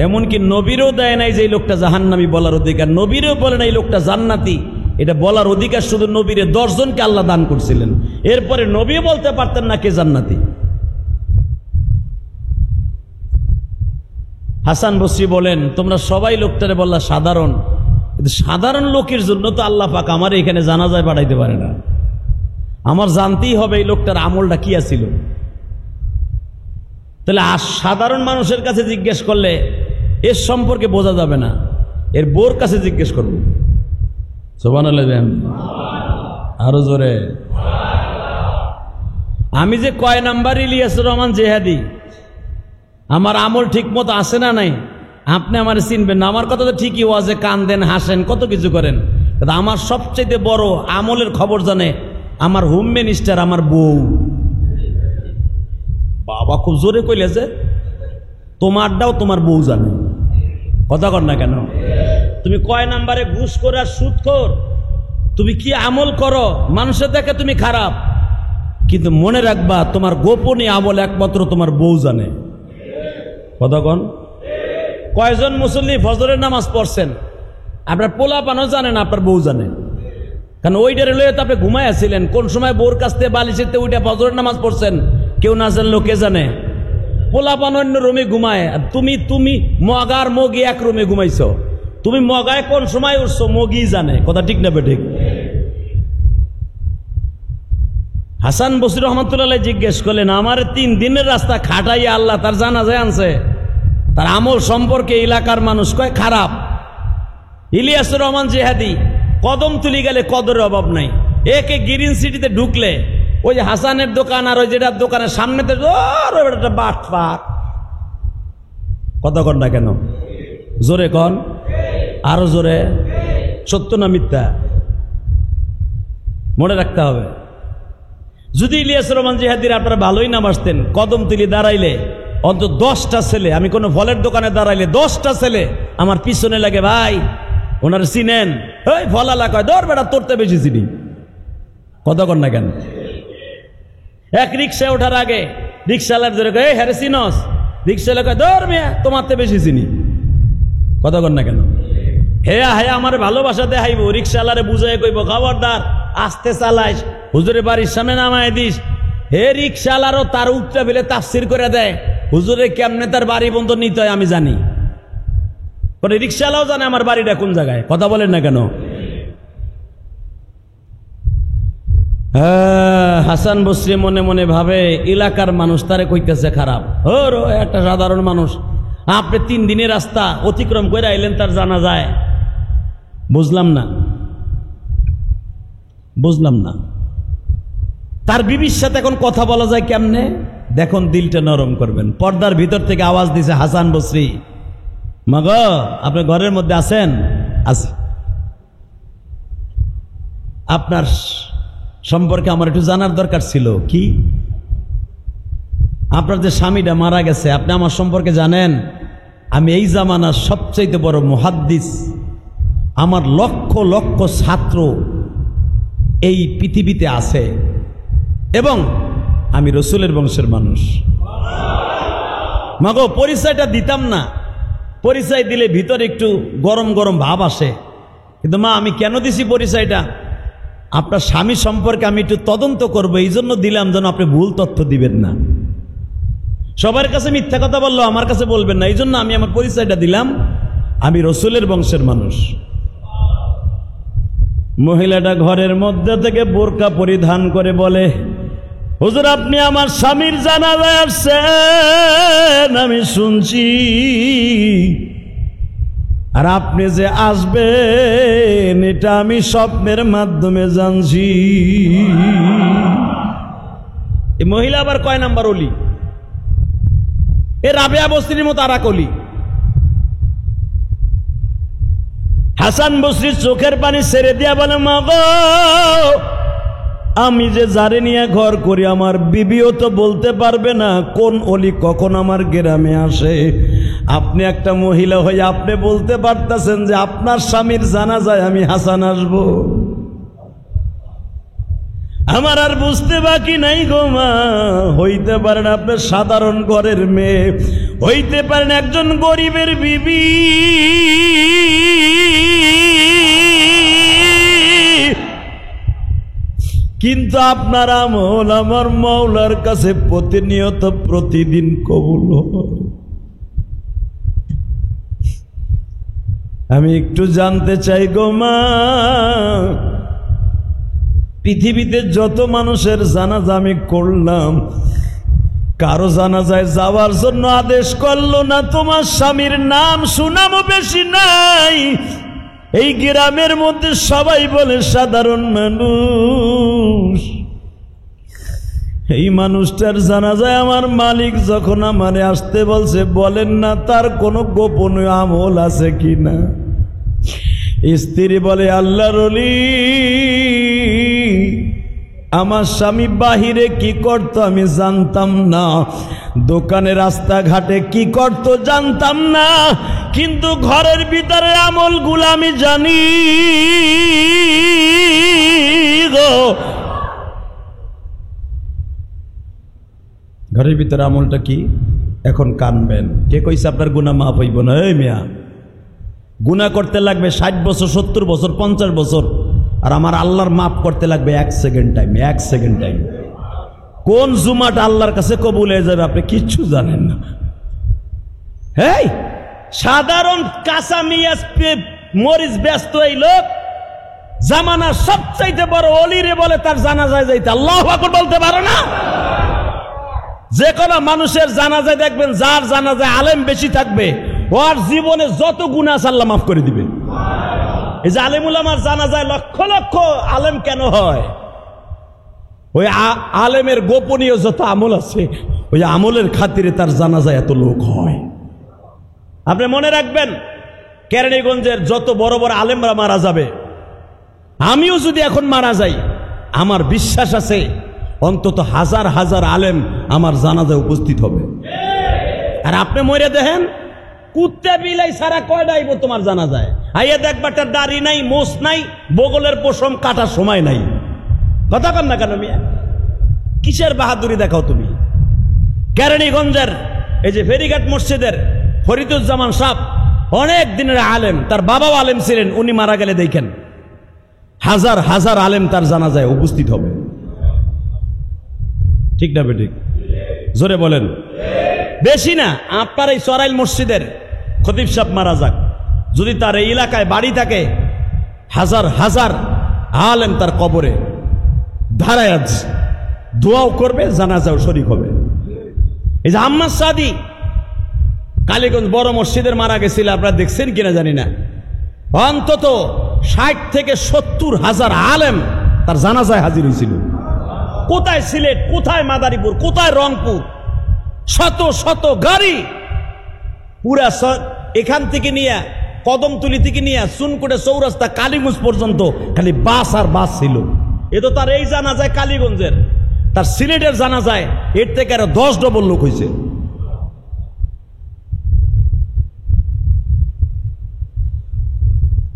[SPEAKER 1] এমনকি নবীরও দেয় নাই যে এই লোকটা জাহান্নামী বলার অধিকার। নবীরও বলে না এই লোকটা জান্নাতি, এটা বলার অধিকার শুধু নবীরে 10 জনকে আল্লাহ দান করছিলেন। এরপরে নবীও বলতে পারতেন না কে জান্নাতি। হাসান বসরি বলেন, তোমরা সবাই লোকটারে বললা সাধারণ, কিন্তু সাধারণ লোকের জন্য তো আল্লাহ পাক আমার এখানে জানাজায় পাঠাইতে পারে না। আমার জানতেই হবে এই লোকটার আমলটা কি আছিল। তাহলে সাধারণ মানুষের কাছে জিজ্ঞেস করলে এর সম্পর্কে বোঝা যাবে না, এর বোর কাছে জিজ্ঞেস করবো। সুবহানাল্লাহ, আরো জোরে। আমি যে কয় নাম্বার ইলিয়াসুর রহমান জেহাদি, আমার আমল ঠিক মতো আসে না নাই, আপনি আমার চিনবেন না। আমার কথা তো ঠিকই, ওয়াজে কান দেন, হাসেন, কত কিছু করেন, কিন্তু আমার সবচেয়ে বড় আমলের খবর জানে আমার হোম মিনিস্টার, আমার বউ। বাবা খুব জোরে কইলে যে তোমারটাও তোমার বউ জানে। কথা কর না কেন? তুমি কয় নাম্বারে ঘুষ করে আর সুদ কর, তুমি কি আমল করো, মানুষের দেখে তুমি খারাপ, কিন্তু মনে রাখবা তোমার গোপনীয় আমল একমাত্র তোমার বউ জানে। কতক্ষণ কয়জন মুসল্লি ফজরের নামাজ পড়ছেন আপনার পোলাপানও জানেন, আপনার বউ জানে। কারণ ওইটারে লইয়া তো আপনি ঘুমাইয়াছিলেন, কোন সময় বউর কাছ থেকে বালিশেতে ওইটা ফজরের নামাজ পড়ছেন কেউ না জানলো কে জানে? পোলাপান অন্য রুমে ঘুমায়, আর তুমি মগার মগি এক রুমে ঘুমাইছো। তুমি মগায় কোন সময় উঠছো মগি জানে। কথা ঠিক না বেঠিক? হাসান বসরি রহমতুল্লাহ জিজ্ঞেস করলেন, আমার 3 দিনের রাস্তা খাটাইয়া আল্লাহ তার জানাজায় আনছে, তার আমল সম্পর্কে এলাকার মানুষ কয় খারাপ। ইলিয়াসুর রহমান জিহাদি কদম তুলি গেলে কদরের অভাব নাই। একে গ্রিন সিটিতে ঢুকলে ওই যে হাসানের দোকান আর ওই যেটার দোকানের সামনেতে বাট পাক। কত কন না কেন? জোরে কন, আরো জোরে। সত্য না মিথ্যা? মনে রাখতে হবে। যদি ইলিয়াসুর রহমান জিহাদির আপনারা ভালোই নামাজতেন, কদম তুলি দাঁড়াইলে অন্তত 10টা ছেলে, আমি কোনো ফলের দোকানে দাঁড়াইলে 10টা ছেলে আমার পিছনে লাগে, ভাই ওনার চিনেন? ওই ফলালা কয়, ধর বেটা তোরতে বেশি চিনি। কতক্ষণ না কেন? এক রিক্সায় ওঠার আগে রিক্সাওয়ালার ধরে কয়, হ্যারে চিনস? রিক্সাওয়ালা কয়, ধর মেয়া তোমারতে বেশি চিনি। কতক্ষণ না কেন? হেয়া হেয়া আমার ভালোবাসা দেখাইব, রিক্সাওয়ালারে বুঝাই কইব, খবরদার আস্তে চালাইস, হুজুরের বাড়ির সামনে নামায় দিস। হে রিক্সাওয়ালারও তার উঠটা ফেলে তাফসির করে দেয়, হুজুরে কেমনে তার বাড়ি বন্ধ নিতে হয় আমি জানি। পরে রিক্সাওয়ালাও জানে আমার বাড়িটা কোন জায়গায়। কথা বলেন না কেন? হাসান বসরি মনে মনে ভাবে এলাকার মানুষ তারে কইতেছে খারাপ। ওর একটা সাধারণ মানুষ, আপনি 3 দিনের রাস্তা অতিক্রম করে আইলেন তার জানা যায়। বুঝলাম না তার বিবির সাথে এখন কথা বলা যায় কেমনে? দেখুন, দিলটা নরম করবেন। পর্দার ভিতর থেকে আওয়াজ দিছে হাসান বসরি, মাগ আপনি ঘরের মধ্যে আছেন? আছি। আপনার সম্পর্কে আমার একটু জানার দরকার ছিল। কি? আপনার যে স্বামীটা মারা গেছে আপনি আমার সম্পর্কে জানেন? আমি এই জামানার সবচেয়ে বড় মুহাদ্দিস, আমার লক্ষ লক্ষ ছাত্র এই পৃথিবীতে আছে, এবং আমি রসুলের বংশের মানুষ। মাগো পরিচয়টা দিতাম না, পরিচয় দিলে ভিতরে একটু গরম গরম ভাব আসে। কিন্তু মা আমি কেন দিছি পরিচয়টা? আপনার স্বামী সম্পর্কে আমি একটু তদন্ত করবো, এই জন্য দিলাম যেন আপনি ভুল তথ্য দিবেন না। সবার কাছে মিথ্যা কথা বললো, আমার কাছে বলবেন না, এই জন্য আমি আমার পরিচয়টা দিলাম, আমি রসুলের বংশের মানুষ। মহিলাটা ঘরের মধ্যে থেকে বোরকা পরিধান করে বলে, হুজুর আপনি আমার স্বামীর জানাজায় আসছেন আমি শুনছি, আর আপনি যে আসবেন এটা আমি স্বপ্নের মাধ্যমে জানছি। এই মহিলা আবার কয় নাম্বার অলি? এ রাবেয়া বসরির মতো আর এক অলি। হাসান বসরির চোখের পানি ছেড়ে দিয়া বলে, মা গো আমি যে যারে নিয়ে ঘর করি আমার বিবিও তো বলতে পারবে না কোন অলি কখন আমার গ্রামে আসে। আপনি একটা মহিলা হয়ে আপনি বলতে পারতেছেন যে আপনার স্বামীর জানাজায় আমি হাসান আসব? আমার আর বুঝতে বাকি নাই গো মা। হইতে পারেন আপনার সাধারণ ঘরের মেয়ে, হইতে পারেন একজন গরিবের বিবি, কিন্তু আপনার আমল আমার মাওলার কাছে প্রতিনিয়ত প্রতিদিন কবুল হয়। আমি একটু জানতে চাই গো মা, পৃথিবীতে যত মানুষের জানাজা আমি করলাম, কারো জানাজায় যাওয়ার জন্য আদেশ করলো না তোমার স্বামীর নাম সুনামও বেশি নাই। এই গ্রামের মধ্যে সবাই বলে সাধারণ মানুষ। এই মানুষটার জানাজায় আমার মালিক যখন আমারে আসতে বলছে, বলেন না তার কোনো গোপনীয় আমল আছে কিনা? স্ত্রী বলে, আল্লাহর ওলি আমার স্বামী বাহিরে কি করত আমি জানতাম না, দোকানে রাস্তাঘাটে কি করত জানতাম না, কিন্তু ঘরের ভিতরে আমলগুলো আমি জানি গো। ঘরের ভিতরে আমলটা কি? এখন কানবেন। কে কইছে আপনার গুনাহ মাফ হইব না? এই মিয়া, গুনাহ করতে লাগবে 60 বছর, 70 বছর, 50 বছর, আর আমার আল্লাহর মাফ করতে লাগবে 1 সেকেন্ড টাইম। 1 second time. কোন জুমাটা আল্লাহর কাছে কবুল হয়ে যাবে আপনি কিচ্ছু জানেন না। এই সাধারণ কাঁচা মিয়াজ মরিচ ব্যস্ত এই লোক জামানার সবচাইতে বড় অলিরে বলে তার জানাজায় যাইতে আল্লাহু আকবার বলতে পারে না। যে কোনো মানুষের জানাজায় দেখবেন যার জানাজায় আলেম বেশি থাকবে ওর জীবনে যত গুনাহ আছে আল্লাহ মাফ করে দিবে। এই যে আলেম উলামার জানাজায় লক্ষ লক্ষ আলেম কেন হয়? ওই আলেমের গোপনীয় যত আমল আছে ওই আমলের খাতিরে তার জানাজায় এত লোক হয়। আপনি মনে রাখবেন, কেরানীগঞ্জের যত বড় বড় আলেমরা মারা যাবে, আমিও যদি এখন মারা যাই, আমার বিশ্বাস আছে অন্তত হাজার হাজার আলেম আমার জানাজায় উপস্থিত হবে। আর আপনি মরে দেখেন, কুত্তে বিলাই সারা কয়টা আইব তোমার জানাজায়? আইয়া দেখবা তার দাড়ি নাই, মোষ নাই, বগলের পশম কাটার সময় নাই। কথা কন না কেন মিয়া? কিসের বাহাদুরি দেখাও তুমি? কেরানীগঞ্জের এই যে ফেরিঘাট মসজিদের ফরিদুজ্জামান সাহেব অনেক দিনের আলেম, তার বাবাও আলেম ছিলেন, উনি মারা গেলে দেখেন হাজার হাজার আলেম তার জানাজায় উপস্থিত হবে। ঠিক না বেঠিক? জোরে বলেন। বেশি না, আপনার এই সরাইল মসজিদের খতিব সাহেব মারা যাক, যদি তার এই এলাকায় বাড়ি থাকে, হাজার হাজার আলেম তার কবরে দাঁড়ায় দোয়াও করবে, জানাজাও শরীক হবে। এই যে আম্মাদ সাদি কালীগঞ্জ বড় মসজিদের মারা গেছিল, আপনারা দেখছেন কিনা জানি না, অন্তত 60 থেকে 70 হাজার আলেম তার জানাজায় হাজির হয়েছিল। কোথায় সিলেট, কোথায় মাদারীপুর, কোথায় রংপুর, শত শত গাড়ি পুরা এখান থেকে নিয়ে কদমতলি থেকে নিয়ে চুনকুটে চৌরাস্তা কালীগঞ্জ পর্যন্ত খালি বাস আর বাস ছিল। এ তো তার এই জানাজায় কালীগঞ্জের, তার সিলেটের জানাজায় এর থেকে আরো 10 ডবল লোক হয়েছে।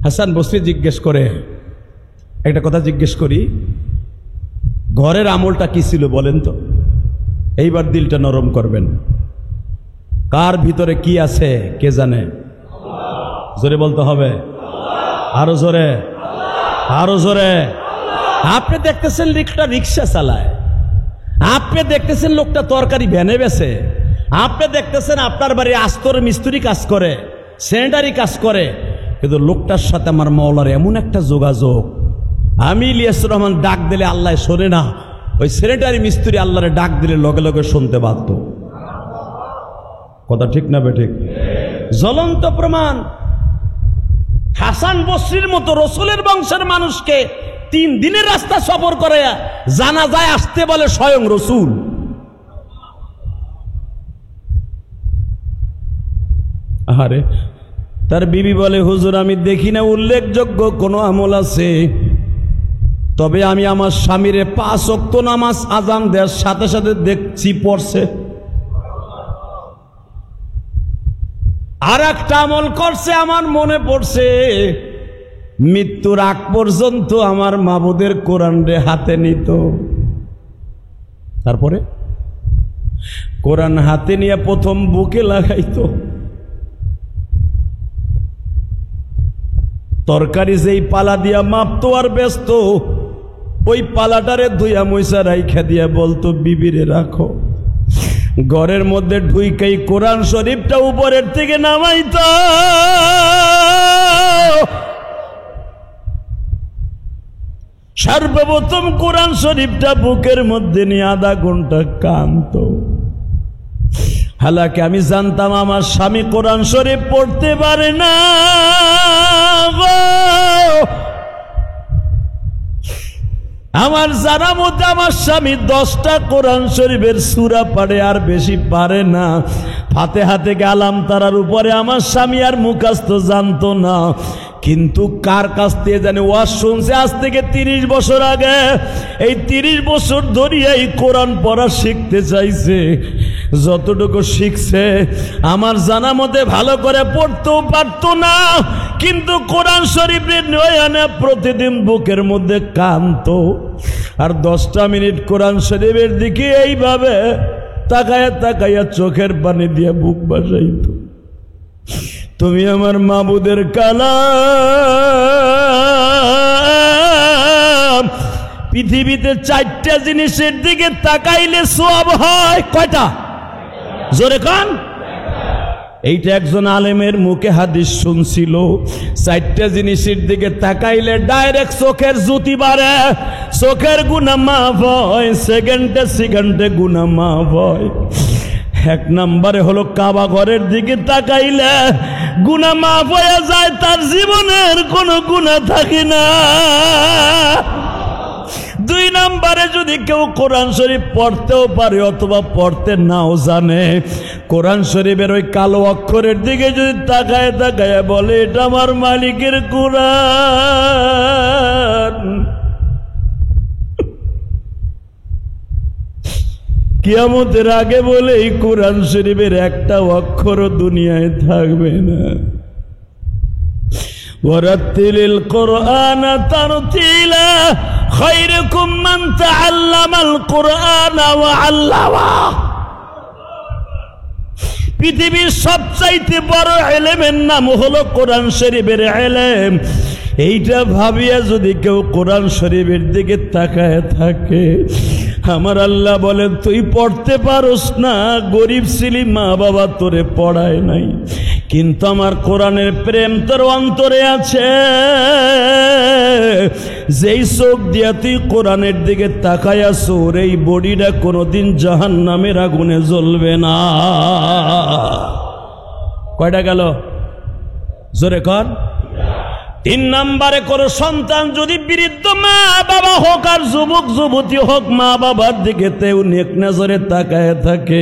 [SPEAKER 1] হাসান বসরি জিজ্ঞেস করে, একটা কথা জিজ্ঞেস করি, ঘরের আমলটা কি ছিল বলেন তো? এইবার দিলটা নরম করবেন। কার ভিতরে কি আছে কে জানে? জোরে বলতে হবে, আরো জোরে, আরো জোরে। আপনি দেখতেছেন লোকটা রিক্সা চালায়, আপনি দেখতেছেন লোকটা তরকারি ভ্যানে বেচে, আপনি দেখতেছেন আপনার বাড়ি আস্তর মিস্ত্রি কাজ করে, স্যানিটারি কাজ করে, কিন্তু লোকটার সাথে আমার মাওলার এমন একটা যোগাযোগ, আমি ইলিয়াসুর রহমান ডাক দিলে আল্লাহ শোনে না, ওই স্যানিটারি মিস্ত্রি আল্লাহরে ডাক দিলে লগে লগে শুনতে বাধ্য। কথা ঠিক না বেঠিক? জ্বলন্ত প্রমাণ। হাসান বসরির মতো রসুলের বংশের মানুষকে 3 দিনের রাস্তা সফর করে জানাজায় আসতে বলে স্বয়ং রসুল। আরে তার বিবি বলে, হুজুর আমি দেখি না উল্লেখযোগ্য কোনো আমল আছে, তবে আমি আমার স্বামীরে 5 ওয়াক্ত নামাজ আজান দেওয়ার সাথে সাথে দেখছি পড়ছে। আর একটা আমল করছে আমার মনে পড়ছে, মৃত্যুর আগ পর্যন্ত আমার মাবুদের কোরআন রে হাতে নিত, তারপরে কোরআন হাতে নিয়ে প্রথম বুকে লাগাইতো। তরকারি যেই পালা দিয়া মাপতো আর ব্যস্ত, ওই পালাটারে ধুইয়া মইসা রাইখা দিয়া বলতো, বিবিরে রাখো। ঘরের মধ্যে ঢুইকাই কোরআন শরীফটা উপরের থেকে নামাইতো। সর্বপ্রথম কোরআন শরীফটা বুকের মধ্যে নিয়ে আধা ঘন্টা কাঁদতো। হালাকি আমি জানতাম আমার স্বামী কোরআন শরীফ পড়তে পারে না, আমার জানা মতে আমার স্বামী 10টা কোরআন শরীফের সূরা পড়ে, আর বেশি পারে না। ফাতিহা থেকে আলাম তারার উপরে আমার স্বামী আর মুখস্থ জানতো না, কিন্তু কার কাছ থেকে জানে ওয়াজ শুনছে আজ থেকে 30 বছর আগে। এই 30 বছর ধরিয়া এই কোরআন পড়া শিখতে চাইছে, যতটুকু শিখছে আমার জানা মতে ভালো করে পড়তেও পারতো না, কিন্তু কোরআন শরীফের নয়নে প্রতিদিন বুকের মধ্যে কাঁদতো। আর 10টা মিনিট কোরআন শরীফের দিকে এইভাবে তাকায়া তাকায়া চোখের পানি দিয়ে বুক বাসাইতো। তুমি আমার মাবুদের কালাম। পৃথিবীতে 4টা জিনিসের দিকে তাকাইলে সওয়াব হয়। কয়টা? জোরে কান। এইটা একজন আলেমের মুখে হাদিস শুনছিল। 4টা জিনিসের দিকে তাকাইলে ডাইরেক্ট চোখের জ্যোতি বাড়ে, চোখের গুনাহ মাফ হয়, সেকেন্ডে গুনাহ মাফ হয়। 1 নম্বরে হলো কাবা ঘরের দিকে তাকাইলে গুনাহ মাফ হয়ে যায়, তার জীবনের কোনো গুনাহ থাকে না। 2 নম্বরে যদি কেউ কোরআন শরীফ পড়তেও পারে অথবা পড়তে নাও জানে, কোরআন শরীফের ওই কালো অক্ষরের দিকে যদি তাকায় তাকায় বলে এটা আমার মালিকের কোরআন, কিয়ামতের আগে বলে এই কোরআন শরীফের একটা অক্ষরও দুনিয়ায় থাকবে না। ওয়ারাত্তিলিল কুরআনা তারতিলা খায়রুকুম মান তাআল্লামাল কুরআনা ওয়া আল্লামা। পৃথিবীর সবচাইতে বড় ইলমের নাম হলো কোরআন শরীফের ইলম। এইটা ভাবিয়া যদি কেউ কোরআন শরীফের দিকে তাকায় থাকে, আমার আল্লাহ বলেন তুই পড়তে পারোস না, গরিব ছিলি, মা বাবা তোরে পড়ায় নাই, কিন্তু আমার কোরআনের প্রেম তোর অন্তরে আছে। যেই চোখ দিয়া তুই কোরআনের দিকে তাকায়া সোর, এই বডিটা কোনোদিন জাহান্নামের আগুনে জ্বলবে না। কয়টা গেল? জোরে কর। 3 নম্বরে কোনো সন্তান যদি বৃদ্ধ মা বাবা হোক আর যুবক যুবতী হোক, মা বাবার দিকে তেও নেক নজরে তাকায় থাকে,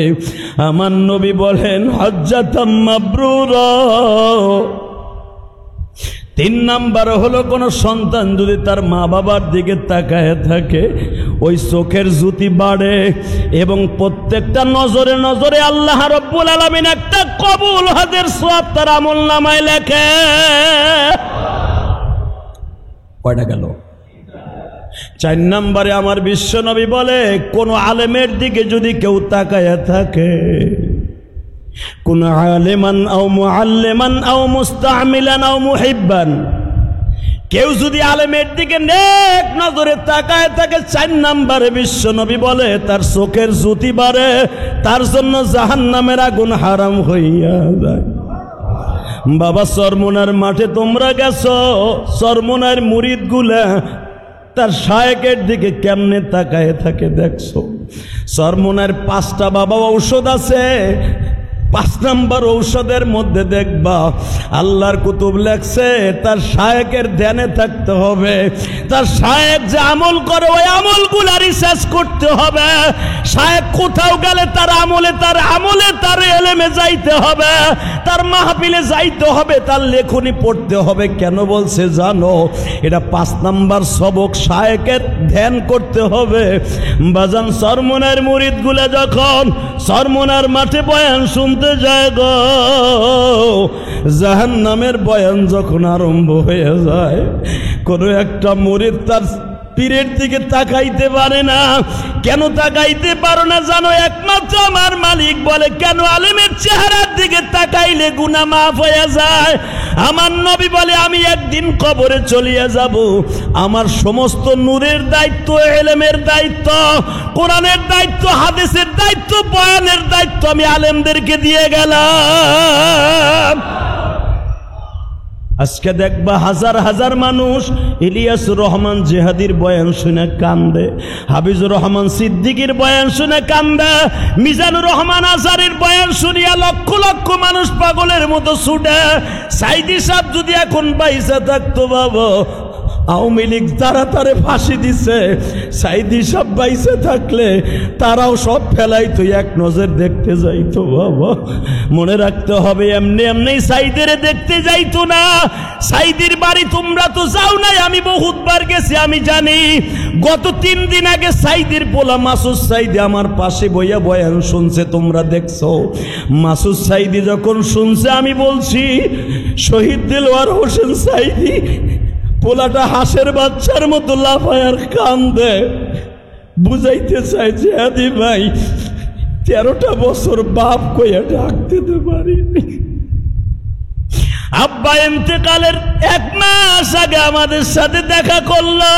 [SPEAKER 1] আমার নবী বলেন হজ্জাতাম মাবরুরা। 3 নম্বর হলো কোন সন্তান যদি তার মা বাবার দিকে তাকায় থাকে, ওই চোখের জ্যোতি বাড়ে এবং প্রত্যেকটা নজরে নজরে আল্লাহ রাব্বুল আলামিন একটা কবুল হজের সওয়াব তার আমলনামায় লেখে। কয়টা গেল? 4 নম্বরে আমার বিশ্বনবী বলে কোন আলেমের দিকে যদি কেউ তাকায় থাকে, কোন আলেমান আও মুআল্লিমান আও মুস্তামিলান আও মুহিব্বান, কেউ যদি আলেমের দিকে নেক নজরে তাকায় থাকে, 4 নম্বরে বিশ্বনবী বলে তার চোখের জ্যোতি বাড়ে, তার জন্য জাহান্নামের আগুন হারাম হইয়া যায়। বাবা চরমোনার মাঠে তোমরা গেছো, চরমোনার মুরিদগুলা তার শায়েকের দিকে কেমনে তাকায় থাকে দেখছো? চরমোনার 5টা বাবা ঔষধ আছে, 5 নম্বর ঔষধের মধ্যে দেখবা আল্লাহর কুতুব লেখছে তার শায়েকের ধ্যানে থাকতে হবে, তার শায়েক যে আমল করে ওই আমলগুলা রিসার্চ করতে হবে, শায়েক কোথাও গেলে তার আমলে তার এলেমে যাইতে হবে, তার মাহফিলে যাইতে হবে, তার লেখনী পড়তে হবে। কেন বলছে জানো? এটা 5 নম্বর সবক, শায়েকের ধ্যান করতে হবে। বাজান চরমোনার মুরিদগুলা যখন চরমোনার মাঠে বয়ান শুনতে যায় গো, জাহান্নামের বয়ান যখন আরম্ভ হয়ে যায়, কোনো একটা মুরিদ তার পীরের দিকে তাকাইতে পারে না। কেন তাকাইতে পারো না জানো? একমাত্র আমার মালিক বলে কেন আলেমের চেহারার দিকে তাকাইলে গুনাহ মাফ হয়ে যায়। আমার নবী বলে আমি একদিন কবরে চলিয়া যাব, আমার সমস্ত নূরের দায়িত্ব, ইলমের দায়িত্ব, কোরআনের দায়িত্ব, হাদিসের দায়িত্ব, বয়ানের দায়িত্ব আমি আলেমদেরকে দিয়ে গেলাম। আজকে দেখবা হাজার হাজার মানুষ ইলিয়াসুর রহমান জিহাদির বয়ান শুনে কান্দে, হাফিজুর রহমান সিদ্দিকীর বয়ান শুনে কান্দে, মিজানুর রহমান আজারির বয়ান শুনিয়া লক্ষ লক্ষ মানুষ পাগলের মতো ছুটে। সাইদি সাহেব যদি এখন বাইসা থাকতো বাবা, আওয়ামী লীগ তারা তারে ফাঁসি দিছে, সাইদি সাহেব বাইসে থাকলে তারাও সব ফেলাইতো, এক নজর দেখতে যাইতো। বাবা মনে রাখতে হবে, এমনি এমনি সাইদের দেখতে যাইতো না। সাইদির বাড়ি তোমরা তো যাও নাই, আমি বহুতবার গেছি, আমি জানি। গত 3 দিন আগে সাইদির পোলা মাসুদ সাইদি আমার পাশে বইয়া বয়ান শুনছে, তোমরা দেখছো। মাসুদ সাইদি যখন শুনছে, আমি বলছি শহীদ দিলওয়ার হোসেন সাইদি পোলাটা হাঁসের বাচ্চার মতো লাফায় আর কান্দে, বুঝাইতে চাই যে আদি ভাই 13টা বছর বাপ কইয়া ডাকতে তো পারিনি। আব্বা ইন্তেকালের 1 মাস আগে আমাদের সাথে দেখা করলো।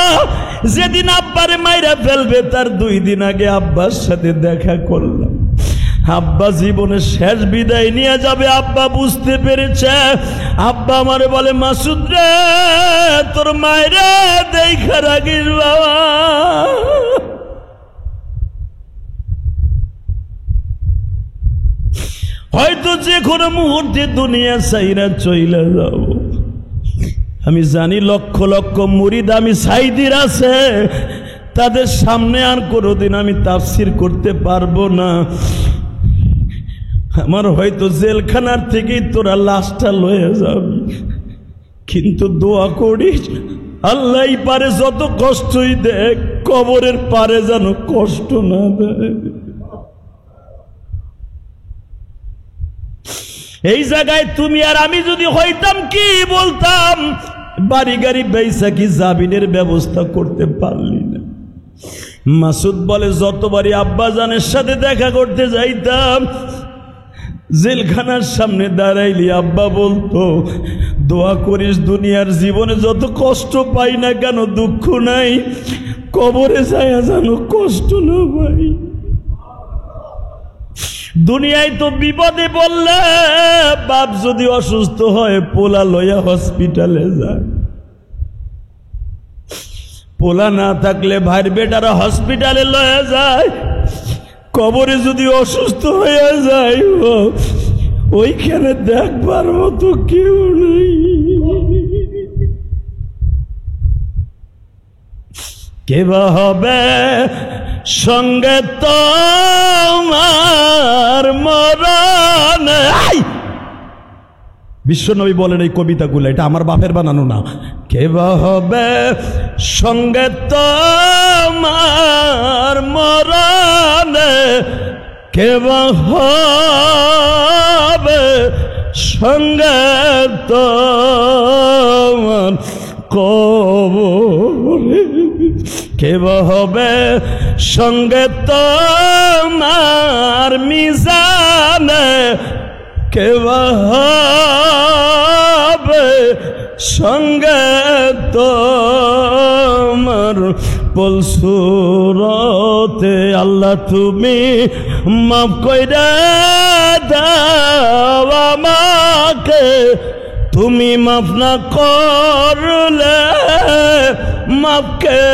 [SPEAKER 1] যেদিন আব্বারে মাইরা ফেলবে তার 2 দিন আগে আব্বার সাথে দেখা করলাম। আব্বা জীবনের শেষ বিদায় নিয়ে যাবে, আব্বা বুঝতে পেরেছে। আব্বা আমারে বলে, মাসুদ রে তোর মায়েরা দেখা রাখিস বাবা। হয়তো যে কোনো মুহূর্তে দুনিয়া ছাইরা চইলা যাব। আমি জানি লক্ষ লক্ষ মুরিদ আমি সাইদির আছে, তাদের সামনে আর কোনোদিন আমি তাফসির করতে পারবো না। আমার হয়তো জেলখানার থেকেই তোরা লাশটা লয়ে যাবি, কিন্তু দোয়া করিস আল্লাহ পারে যত কষ্টই দেখ, কবরের পারে যেন কষ্ট না দেয়। এই জায়গায় তুমি আর আমি যদি হইতাম কি বলতাম, বাড়ি গাড়ি বেচা কি জামিনের ব্যবস্থা করতে পারলি না। মাসুদ বলে, যতবারই আব্বাজানের সাথে দেখা করতে যাইতাম, জেলখানার সামনে দাঁড়াইলি আব্বা বলতো, দোয়া করিস দুনিয়ার জীবনে যত কষ্ট পাই না কেন, দুঃখ নাই, কবরে যায় যেন কষ্ট না পাই। দুনিয়ায় তো বিপদে পড়লে বাপ যদি অসুস্থ হয় পোলা লইয়া হসপিটালে যায়, পোলা না থাকলে ভাইয়ের বেটারা হসপিটালে লইয়া যায়। কবরে যদি অসুস্থ হয়ে যায় ওইখানে দেখবার মতো কেউ নেই। কে বা হবে সঙ্গে তোমার মরণে। বিশ্বনবী বলেন এই কবিতাগুলো, এটা আমার বাপের বানানো না। কে বা হবে সঙ্গে তোমার মরণে, কে বা হবে সঙ্গে তোমার কবরে, কে বা হবে সঙ্গে তোমার মিজানে, কে বা হবে সঙ্গে তোমার পলসুরতে। আল্লাহ তুমি মাফ কইরা দাও আমাকে, তুমি মাফ না করলে মাফ কে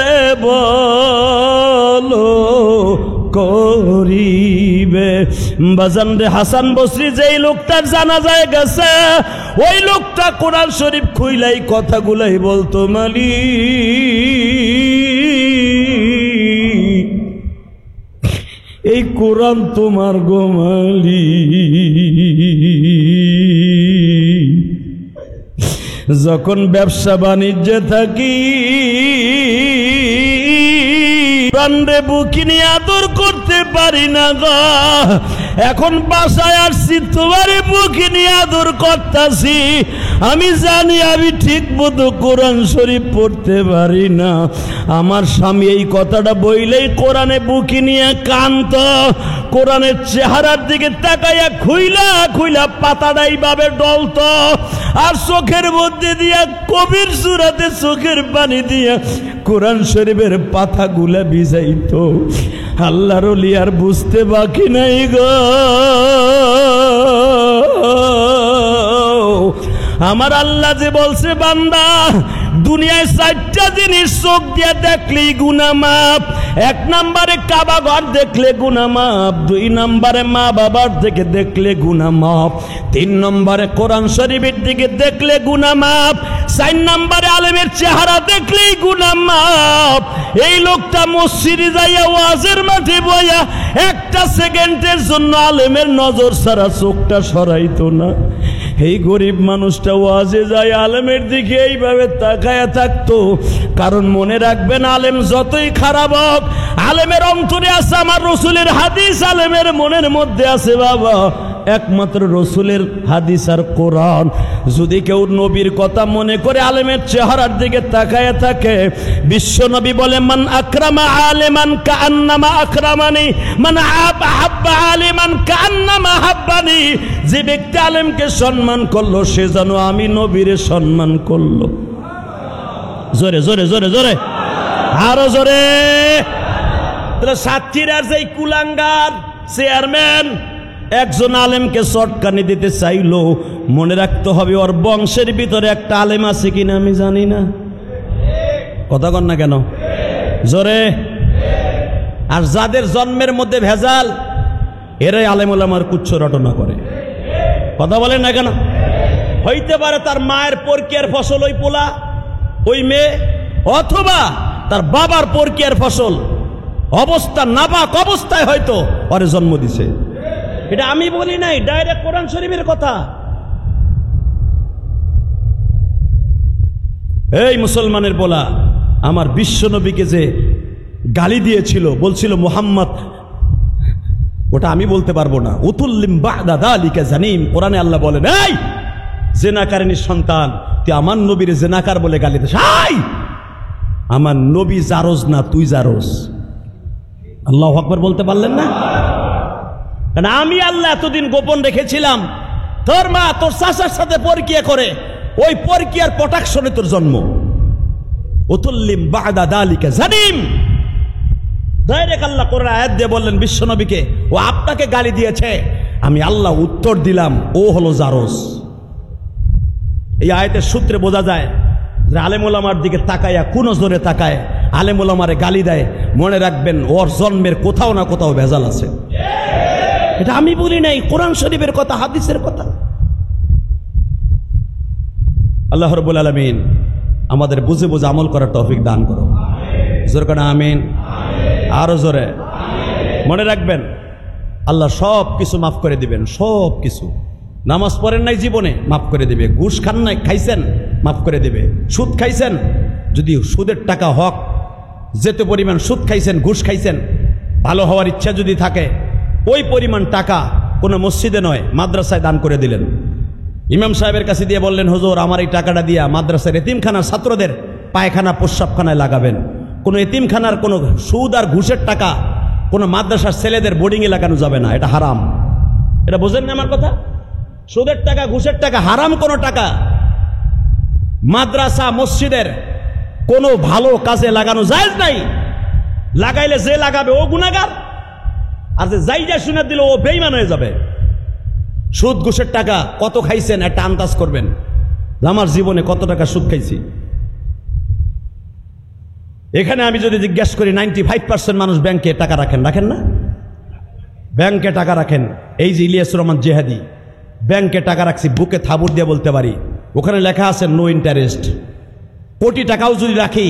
[SPEAKER 1] বলো করিবে। বাজান রে, হাসান বসরি যেই লোকটার জানাজায় গেছে, ওই লোকটা কোরআন শরীফ খুইলাই কথাগুলাই বলতো, মালিক এই কোরআন তোমার গো মালিক। যখন ব্যবসা বাণিজ্যে থাকি প্রাণে বুকি নিয়ে আদর করতে পারি না গো, এখন বাসায় আসছি তোমারে বুকি নিয়ে আদর করতাছি। আমি জানি আমি ঠিক মতো কোরআন শরীফ পড়তে পারি না। আমার স্বামী এই কথাটা বইলেই কোরআনে বুকি নিয়ে কান্ত, কোরআনের চেহারার দিকে তাকাইয়া খুইলা খুইলা পাতাটাই ভাবে ডলত, আর চোখের মধ্যে দিয়া কবির সূরাতে চোখের পানি দিয়া কোরআন শরীফের পাতাগুলা ভিজাইতো। আল্লাহর ওলি আর বুঝতে বাকি নাই গো। আমার আল্লাহ যে বলছে, বান্দা দুনিয়ায় 4টা জিনিস চোখ দিয়ে দেখলেই গুনাহ মাপ। 1 নম্বরে কাবা ঘর দেখলে গুনাহ মাপ, 2 নম্বরে মা বাবার দিকে দেখলে গুনাহ মাপ, 3 নম্বরে কোরআন শরীফের দিকে দেখলে গুনাহ মাপ, 4 নম্বরে আলেমের চেহারা দেখলেই গুনাহ মাপ। এই লোকটা মসজিদে যাইয়া ওয়াজের মাঠে বইয়া 1টা সেকেন্ডের জন্য আলেমের নজর ছাড়া চোখটা সরাইতো না। এই গরিব মানুষটা ওয়াজে যায় আলেমের দিকে এইভাবে তাকায়া থাকতো। কারণ মনে রাখবেন, আলেম যতই খারাপ হোক, আলেমের অন্তরে আছে আমার রসুলের হাদিস, আলেমের মনের মধ্যে আছে বাবা একমাত্র রসুলের হাদিস আর কোরআন। যদি কেউ নবীর কথা মনে করে আলেমের চেহারার দিকে তাকায় থাকে, বিশ্ব নবী বলে মান আকরামা আলিমান কাআন্নামা আকরামানি, মান আহাব্বা আলিমান কাআন্নামা হাব্বানি। যে ব্যক্তি আলেমকে সম্মান করলো সে যেন আমি নবীরে সম্মান করলো। জোরে জোরে জোরে জোরে, আরো জোরে। সাতক্ষীরার যেই কুলাঙ্গার চেয়ারম্যান একজন আলেমকে চটকানি দিতে চাইলো, মনে রাখতে হবে ওর বংশের ভিতরে একটা আলেম আছে কিনা আমি জানি না। কথা কন না কেন? জোরে। আর যাদের জন্মের মধ্যে ভেজাল এরাই আলেম ওলামার কুচ্ছ রটনা করে। কথা বলেন না কেন? হইতে পারে তার মায়ের পরকিয়ার ফসল ওই পোলা ওই মেয়ে, অথবা তার বাবার পরকিয়ার ফসল অবস্থা নাবাক অবস্থায় হয়তো ওরে জন্ম দিছে। এটা আমি বলি নাই, ডাইরেক্ট কোরআন শরীফের কথা। এই মুসলমানের পোলা আমার বিশ্ব নবীকে যে গালি দিয়েছিল, বলছিল মুহাম্মদ, ওটা আমি বলতে পারবো না। উতুল্লিম বাদা যালিকা জানিম। কোরআনে আল্লাহ বলেন, এই জেনাকারিনীর সন্তান, তুই আমার নবীর জেনাকার বলে গালি দিস। আমার নবী জারজ না, তুই জারজ। আল্লাহু আকবার বলতে পারলেন না? কারণ আমি আল্লাহ এতদিন গোপন রেখেছিলাম, তোর মা তোর চাচার সাথে পরকিয়া করে, ওই পরকিয়ার প্রোটেকশনে তোর জন্ম। উতুল্লিম বাদা যালিকা জানিম। ডাইরেক্ট আল্লাহ কোরআন আয়াত দিয়ে বললেন বিশ্ব নবীকে, ও আপনাকে গালি দিয়েছে, আমি আল্লাহ উত্তর দিলাম ও হলো জারজ। এই আয়াতের সূত্রে বোঝা যায় যে আলেম ওলামার দিকে তাকায়া কোন নজরে তাকায় আলেম ওলামারে গালি দেয়, মনে রাখবেন ওর জন্মের কোথাও না কোথাও ভেজাল আছে। এটা আমি বলি নাই, কোরআন শরীফের কথা, হাদিসের কথা। আল্লাহ রাব্বুল আলামিন আমাদের বুঝে বুঝে আমল করার তৌফিক দান করো। জোরে করে আমিন, আরো জোরে। মনে রাখবেন আল্লাহ সব কিছু মাফ করে দিবেন, সব কিছু। নামাজ পড়েন নাই জীবনে, মাফ করে দিবে। ঘুষ খান নাই, খাইছেন, মাফ করে দিবে। সুদ খাইছেন, যদি সুদের টাকা হক যেতে পরিমাণ সুদ খাইছেন, ঘুষ খাইছেন, ভালো হওয়ার ইচ্ছা যদি থাকে ওই পরিমাণ টাকা কোনো মসজিদে নয় মাদ্রাসায় দান করে দিলেন। ইমাম সাহেবের কাছে দিয়ে বললেন, হুজুর আমার এই টাকাটা দিয়া মাদ্রাসার এতিমখানার ছাত্রদের পায়খানা প্রস্রাবখানায় লাগাবেন। কোনো এতিমখানার কোনো সুদ আর ঘুষের টাকা কোনো মাদ্রাসার ছেলেদের বোর্ডিংয়ে লাগানো যাবে না, এটা হারাম। এটা বোঝেন না আমার কথা? সুদের টাকা ঘুষের টাকা হারাম কোনো টাকা মাদ্রাসা মসজিদের কোনো ভালো কাজে লাগানো জায়েজ নাই। লাগাইলে যে লাগাবে ও গুনাহগার, আর যে যাইজা শুনে দিল ও বেঈমান হয়ে যাবে। সুদ ঘুষের টাকা কত খাইছেন একটা আন্দাজ করবেন। আমার জীবনে কত টাকা সুদ খাইছি, এখানে আমি যদি জিজ্ঞাসা করি 95% মানুষ ব্যাংকে টাকা রাখেন, রাখেন না? ব্যাংকে টাকা রাখেন। এই যে ইলিয়াস রহমান জেহাদি ব্যাংকে টাকা রাখছি, বুকে থাবুর দিয়ে বলতে পারি, ওখানে লেখা আছে নো ইন্টারেস্ট। কোটি টাকাও যদি রাখি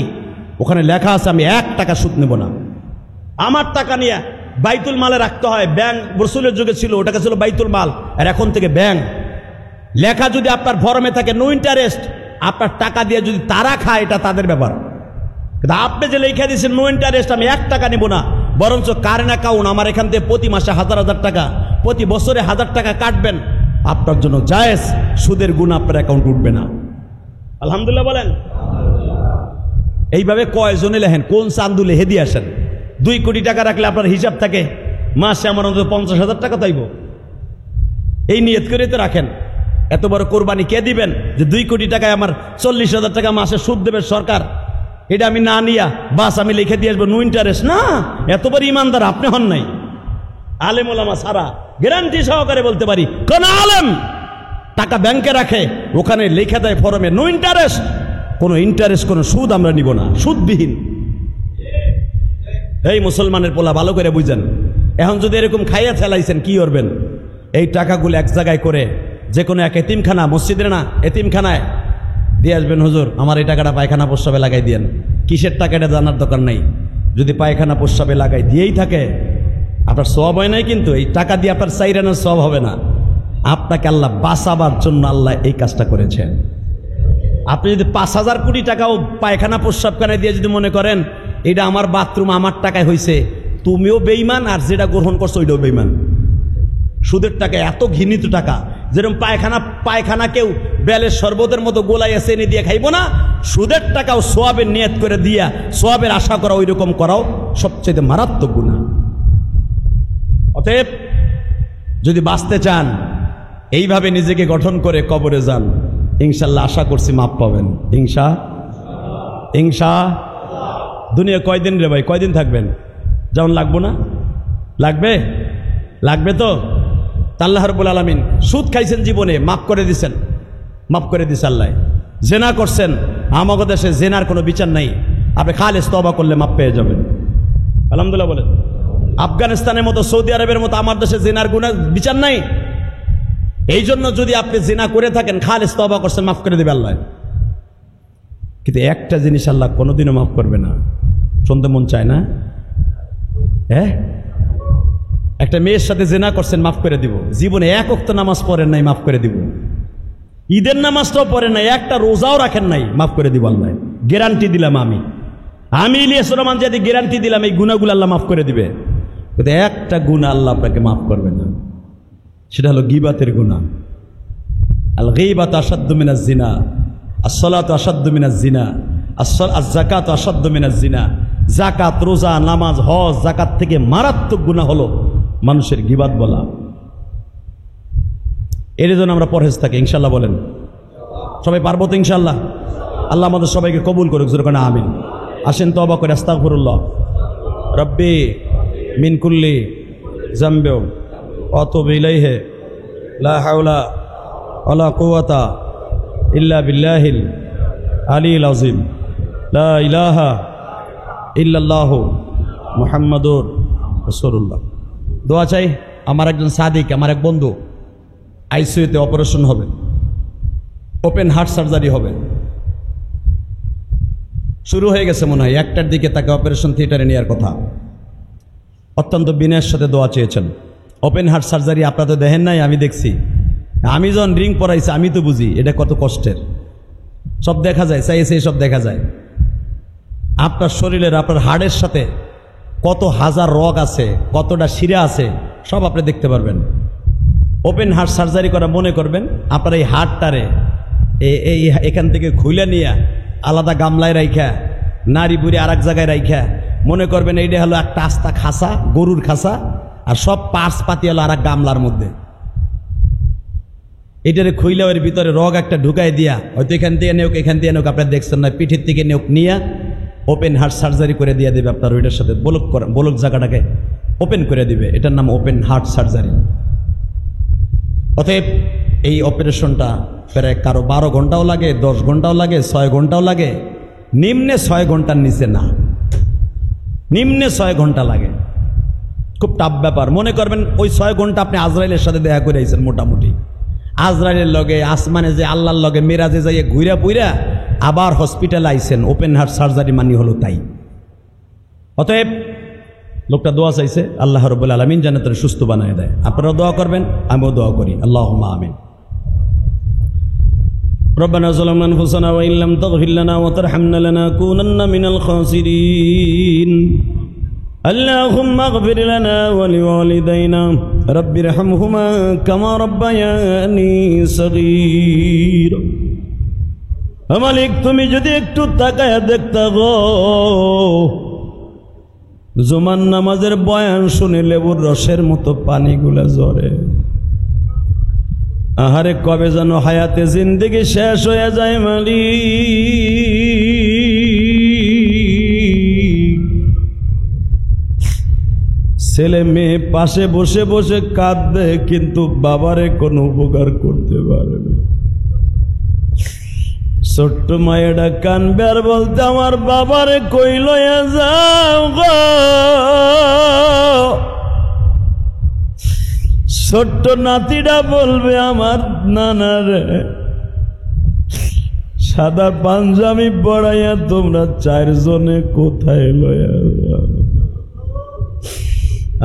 [SPEAKER 1] ওখানে লেখা আছে আমি 1 টাকা সুদ নেব না। আমার টাকা নিয়ে বাইতুল মালে রাখতে হয়। ব্যাংক রসুলের যুগে ছিল, ওটাকে ছিল বাইতুল মাল, আর এখন থেকে ব্যাংক। লেখা যদি আপনার ফরমে থাকে নো ইন্টারেস্ট, আপনার টাকা দিয়ে যদি তারা খায় এটা তাদের ব্যাপার। কিন্তু আপনি যে লেখা দিয়েছেন নো ইন্টারেস্ট, আমি 1 টাকা নেব না, বরঞ্চ কারেন্ট অ্যাকাউন্ট আমার এখান থেকে প্রতি মাসে 1000 টাকা, প্রতি বছরে 1000 টাকা কাটবেন, আপনার জন্য জায়েজ। সুদের গুণ আপনার অ্যাকাউন্ট উঠবে না। আলহামদুলিল্লাহ বলেন। এইভাবে কয়জনে লেখেন, কোন চান্দু লেহে দিয়ে আসেন। 2 কোটি টাকা রাখলে আপনার হিসাব থাকে মাসে আমার অন্তত 50,000 টাকা তাইব। এই নিয়ত করে তো রাখেন। এত বড় কোরবানি কে দিবেন যে 2 কোটি টাকায় আমার 40,000 টাকা মাসে সুদ দেবে সরকার? এটা আমি না নিয়া বাস আমি লিখে দিয়ে আসবো নো ইন্টারেস্ট। না, এত বড় ইমানদার আপনি হন নাই। আলেম ওলামা সারা গ্যারান্টি সহকারে বলতে পারি, কোন আলেম টাকা ব্যাংকে রাখে ওখানে লিখে দেয় ফরমে নো ইন্টারেস্ট। কোনো ইন্টারেস্ট, কোনো সুদ আমরা নিব না, সুদবিহীন। এই মুসলমানের পোলা ভালো করে বুঝেন। এখন যদি এরকম খাইয়া ফেলাইছেন কি করবেন? এই টাকাগুলো এক জায়গায় করে যে কোনো এক এতিমখানা, মসজিদের না এতিমখানায় দিয়ে আসবেন। হুজুর আমার এই টাকাটা পায়খানা প্রস্রাবে লাগাই দিয়েন। কিসের টাকাটা জানার দরকার নাই। যদি পায়খানা প্রস্রাবে লাগাই দিয়েই থাকে আপনার সওয়াব হয় নাই, কিন্তু এই টাকা দিয়ে আপনার চাইরানোর সওয়াব হবে না। আপনাকে আল্লাহ বাঁচাবার জন্য আল্লাহ এই কাজটা করেছেন। আপনি যদি 5,000 কোটি টাকাও পায়খানা প্রস্রাবখানায় দিয়ে যদি মনে করেন এটা আমার বাথরুম আমার টাকায় হয়েছে, তুমিও বেঈমান, আর যেটা গ্রহণ করছো ওইটাও বেঈমান। সুদের টাকা এত ঘৃণিত টাকা, যেরকম পায়খানা কেউ বেলের শরবতের মতো গোলাইয়া চেনি দিয়ে খাইব না, সুদের টাকাও সোয়াবের নিয়ত করে দিয়া সোয়াবের আশা করা, ওই রকম করাও সবচেয়ে মারাত্মক গুনাহ। অতএব যদি বাঁচতে চান এইভাবে নিজেকে গঠন করে কবরে যান, ইনশাল্লাহ আশা করছি মাপ পাবেন। ইনশা দুনিয়া কয়দিন রে ভাই, কয়দিন থাকবেন? যেমন লাগবো না, লাগবে তো। আল্লাহ রাব্বুল আলামিন সুদ খাইছেন জীবনে, মাফ করে দিছে আল্লাহ। জেনা করছেন, আমাদের দেশে জেনার কোনো বিচার নাই, আপনি খালেস তওবা করলে মাফ পেয়ে যাবেন। আলহামদুলিল্লাহ বলেন। আফগানিস্তানের মতো, সৌদি আরবের মতো আমার দেশে জেনার গুনাহ বিচার নাই। এই জন্য যদি আপনি জেনা করে থাকেন, খালেস তওবা করছেন, মাফ করে দেবে আল্লাহ। কিন্তু একটা জিনিস আল্লাহ কোনোদিনও মাফ করবে না, শুনতে মন চায় না? একটা মেয়ের সাথে জেনা করছেন, মাফ করে দিব। জীবনে এক ওয়াক্ত নামাজ পড়েন নাই, মাফ করে দিব। ঈদের নামাজটাও পড়েন নাই, একটা রোজাও রাখেন নাই, মাফ করে দিব আল্লাহ। গ্যারান্টি দিলাম আমি ইলিয়াস রহমান যদি গ্যারান্টি দিলাম এই গুনাহগুলো আল্লাহ মাফ করে দিবে। কিন্তু একটা গুনাহ আল্লাহ আপনাকে মাফ করবে না, সেটা হলো গীবাতের গুনাহ। আল গীবাতু আশাদ্দু মিনাজ জিনা, আস-সালাতু আশাদ্দু মিনাজ জিনা, আজ-যাকাতু আশাদ্দু মিনাজ জিনা। যাকাত, রোজা, নামাজ, হজ, যাকাত থেকে মারাত্মক গুনাহ হলো মানুষের গীবাত বলা। এর জন্য আমরা পরহেজ থাকি, ইনশাআল্লাহ বলেন। সবাই পারবো তো ইনশাআল্লাহ? আল্লাহ আমাদের সবাইকে কবুল করুক, জোরে করে আমিন। আসেন তওবা করে আস্তাগফিরুল্লাহ রব্বি মিন কুল্লি যামবি ওয়া আতুবু ইলাইহি লা হাওলা ওয়ালা কুওয়াতা ইল্লা বিল্লাহিল আলিয়্যিল আযীম লা ইলাহা ইল্লাল্লাহু মুহাম্মাদুর রাসূলুল্লাহ। দোয়া চাই। আমার একজন সাদিক, আমার এক বন্ধু, আইসিইউতে অপারেশন হবে, ওপেন হার্ট সার্জারি হবে, শুরু হয়ে গেছে মনে হয়। 1টার দিকে তাকে অপারেশন থিয়েটারে নেওয়ার কথা। অত্যন্ত বিনয়ের সাথে দোয়া চেয়েছেন। ওপেন হার্ট সার্জারি আপনারা তো দেখেন নাই, আমি দেখছি। আমি যখন রিং পরাইছি আমি তো বুঝি এটা কত কষ্টের। সব দেখা যায়, চাইছে সব দেখা যায়। আপনার শরীরের, আপনার হাড়ের সাথে কত হাজার রগ আছে, কতটা শিরা আছে, সব আপনি দেখতে পারবেন। ওপেন হার্ট সার্জারি করা মনে করবেন আপনার এই হাড়টারে এখান থেকে খুলে নিয়ে আলাদা গামলায় রাইখা, নারী বুড়ি আর এক জায়গায় রাইখা, মনে করবেন এইটা হলো একটা আস্তা খাসা, গরুর খাসা, আর সব পার্স পাতি হলো আর এক গামলার মধ্যে। এটারে খুইলে ওর ভিতরে রগ একটা ঢুকাই দিয়া, হয়তো এখান থেকে নেওক, এখান থেকে নেওক, আপনার দেখছেন না, পিঠের থেকে নেওক, নিয়ে ওপেন হার্ট সার্জারি করে দিয়ে দেবে আপনার ওইটার সাথে। বলক জায়গাটাকে ওপেন করে দিবে, এটার নাম ওপেন হার্ট সার্জারি। অতএব এই অপারেশনটা প্রায় কারো 12 ঘন্টাও লাগে, 10 ঘন্টাও লাগে, 6 ঘন্টাও লাগে, নিম্নে 6 ঘন্টার নিচে না, নিম্নে 6 ঘন্টা লাগে। খুব টাফ ব্যাপার। মনে করবেন ওই 6 ঘন্টা আপনি আজরাইলের সাথে দেখা করে আইছেন মোটামুটি। আজরাইলের লগে আসমানে যে আল্লাহর লগে মেরাজে যাইয়ে ঘুরা পুইরা আবার হসপিটালে আইছেন। ওপেন হার্ট সার্জারি মানি হলো তাই। অতএব লোকটা দোয়া চাইছে, আল্লাহ রাব্বুল আলামিন যেন তাকে সুস্থ বানায় দেয়। আপনারাও দোয়া করবেন, আমিও দোয়া করি। আল্লাহুম্মা আমিন। ربنا ظلمنا أنفسنا وإن لم تغفر لنا وترحمنا لنكونن من الخاسرين اللهم اغفر لنا ولوالدينا رب ارحمهما كما ربياني صغيرا। মালিক তুমি যদি একটু তাকায়া দেখতা গো, জুমার নামাজের বয়ান শুনে লেবুর রসের মতো পানিগুলা ঝরে। আহারে কবে যেন হায়াতে জিন্দেগি শেষ হয়ে যায় মালিক। ছেলে মেয়ে পাশে বসে বসে কাঁদবে, কিন্তু বাবারে কোনো উপকার করতে পারবে। ছোট্ট মায়েরা কানবে আর বলতে আমার বাবারে কই লইয়া যাও গো। ছোট্ট নাতিটা বলবে আমার নানারে সাদা পাঞ্জাবি পরাইয়া তোমরা 4 জনে কোথায় লইয়া যাও।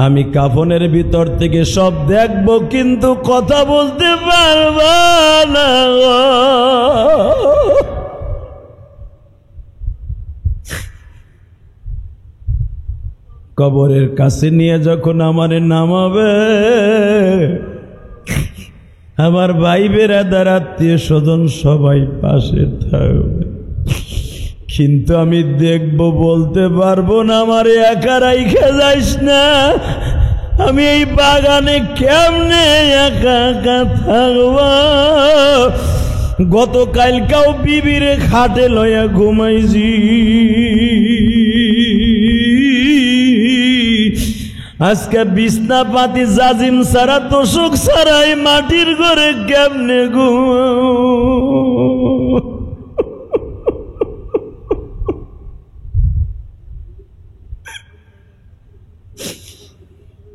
[SPEAKER 1] আমি কাফনের ভিতর থেকে সব দেখবো, কিন্তু কথা বলতে পারবো না। কবরের কাছে নিয়ে যখন আমারে নামাবে, আমার ভাই বেরাদার আত্মীয় স্বজন সবাই পাশে থাকবে, কিন্তু আমি দেখব, বলতে পারবো না আমারে একা রাইখা যাইস না। আমি এই বাগানে কেমনে একা একা থাকব? গতকালকাও বিবিরে খাটে লইয়া ঘুমাইছি, আজকে বিছনা পাতি জাজিম সারা তোষক সারাই মাটির ঘরে কেমনে ঘুমাবো?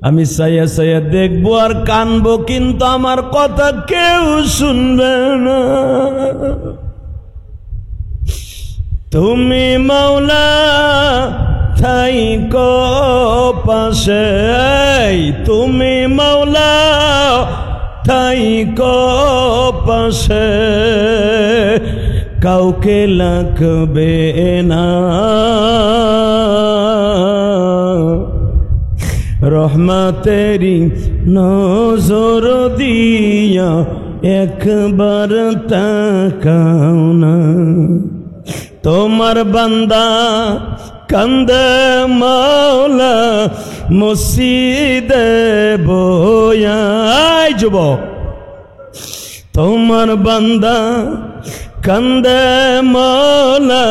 [SPEAKER 1] আমি চাইয়া চাইয়া দেখবো আর কানবো, কিন্তু আমার কথা কেউ শুনবে না। তুমি মাওলা থাইকো পাশে, তুমি মাওলা থাইকো পাশে, কাউকে লাগবে না। রহমতেরি নজর দিয়া একবার তাকাও না। তোমার বান্দা কান্দে মাওলা মসজিদে বয়া। যুবক, তোমার বান্দা কান্দে মাওলা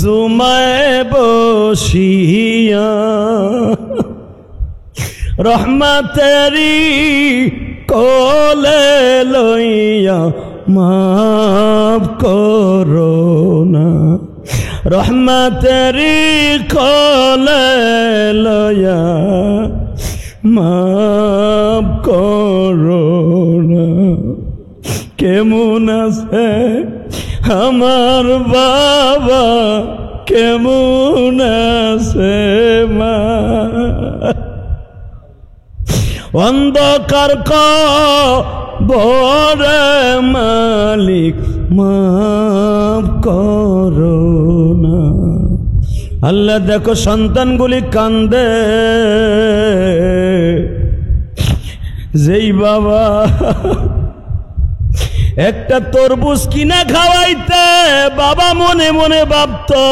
[SPEAKER 1] জুমায় বসিয়া। রহমতেরি কোলে লইয়া মাফ করো না। রহমতেরি কোলে লইয়া মাফ করো না। কেমন আছে আমার বাবা, কেমন আছে মা? অন্ধকার কবরে মালিক মাফ করো না। আল্লাহ দেখো সন্তানগুলি কান্দে, যেই বাবা একটা তরমুজ কিনা খাওয়াইতে বাবা মনে মনে ভাবতো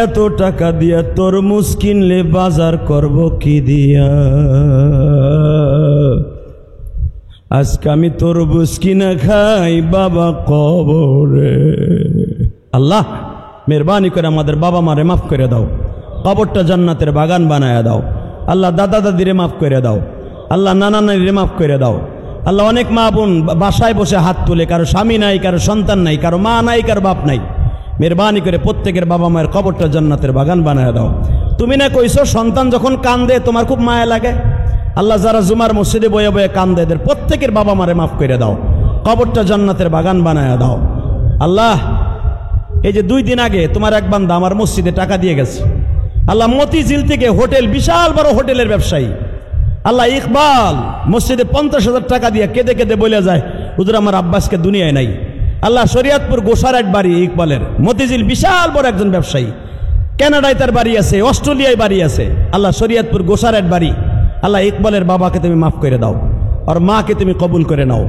[SPEAKER 1] এত টাকা দিয়া তরমুজ কিনলে বাজার করব কি দিয়া? আজকে আমি তরমুজ কিনা খাই বাবা কবরে। আল্লাহ মেহরবানি করে আমাদের বাবা মারে মাফ করে দাও, কবরটা জান্নাতের বাগান বানায়া দাও। আল্লাহ দাদা দাদিরে মাফ করে দাও। আল্লাহ নানা নানিরে মাফ করে দাও। আল্লাহ অনেক মা বোন বাসায় বসে হাত তুলে, কারো স্বামী নাই, কারো সন্তান নাই, কারো মা নাই, কারো বাপ নাই। মেহরবানি করে প্রত্যেকের বাবা মায়ের কবরটা জান্নাতের বাগান বানায় দাও। তুমি না কইছো সন্তান যখন কান্দে তোমার খুব মায়া লাগে? আল্লাহ যারা জুমার মসজিদে বয়ে বয়ে কান্দে এদের প্রত্যেকের বাবা মারে মাফ করে দাও, কবরটা জান্নাতের বাগান বানায় দাও। আল্লাহ এই যে 2 দিন আগে তোমার এক বান্দা আমার মসজিদে টাকা দিয়ে গেছে। আল্লাহ মতিঝিল থেকে হোটেল, বিশাল বড় হোটেলের ব্যবসায়ী, আল্লাহ ইকবাল মসজিদে 50,000 টাকা দিয়ে কেঁদে কেঁদে বলে যায়, হুজুর আমার আব্বাসকে দুনিয়ায় নাই। আল্লাহ শরিয়াতপুর গোসারাট বাড়ি ইকবালের, মতিঝিল বিশাল বড় একজন ব্যবসায়ী, কানাডায় তার বাড়ি আছে, অস্ট্রেলিয়ায় বাড়ি আছে। আল্লাহ শরিয়াতপুর গোসারাট বাড়ি। আল্লাহ ইকবালের বাবাকে তুমি মাফ করে দাও, আর মাকে তুমি কবুল করে নাও।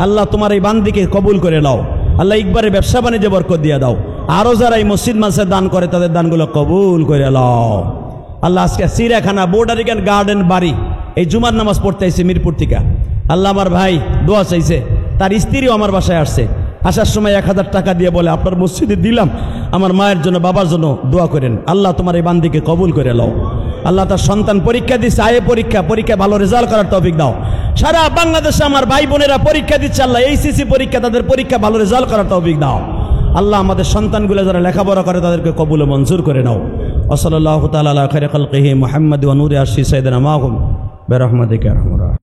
[SPEAKER 1] আল্লাহ তোমার এই বান্দিকে কবুল করে নাও। আল্লাহ ইকবালের ব্যবসা বাণিজ্যে বরকত দিয়ে দাও। আরো যারা এই মসজিদ মাসে দান করে তাদের দানগুলো কবুল করে নাও। আল্লাহ আজকে চিড়িয়াখানা, বোটানিক্যাল গার্ডেন বাড়ি, এই জুমার নামাজ পড়তে আইছে মিরপুর থেকে। আল্লাহ আমার ভাই দোয়া চাইছে, তার স্ত্রীও আমার বাসায় আসছে। আসার সময় 1000 টাকা দিয়ে বলে আপনার মসজিদে দিলাম, আমার মায়ের জন্য বাবার জন্য দোয়া করেন। আল্লাহ তোমার এই বান্দিকে কবুল করে নাও। আল্লাহ তার সন্তান পরীক্ষা দিচ্ছে, আয়ে পরীক্ষায় ভালো রেজাল্ট করার তৌফিক দাও। সারা বাংলাদেশে আমার ভাই বোনেরা পরীক্ষা দিচ্ছে, আল্লাহ এইচএসসি পরীক্ষা, তাদের পরীক্ষা ভালো রেজাল্ট করার তৌফিক দাও। আল্লাহ আমাদের সন্তানগুলো যারা লেখাপড়া করে তাদেরকে কবুল ও মঞ্জুর করে নাও। ওয়া সাল্লাল্লাহু তাআলা আলা খায়রি খালকিহি মুহাম্মাদ ওয়া নূরি আরশি সাইয়্যিদিনা মাহুম বিরহমাতিকা ইয়া আরহামার রাহিমিন।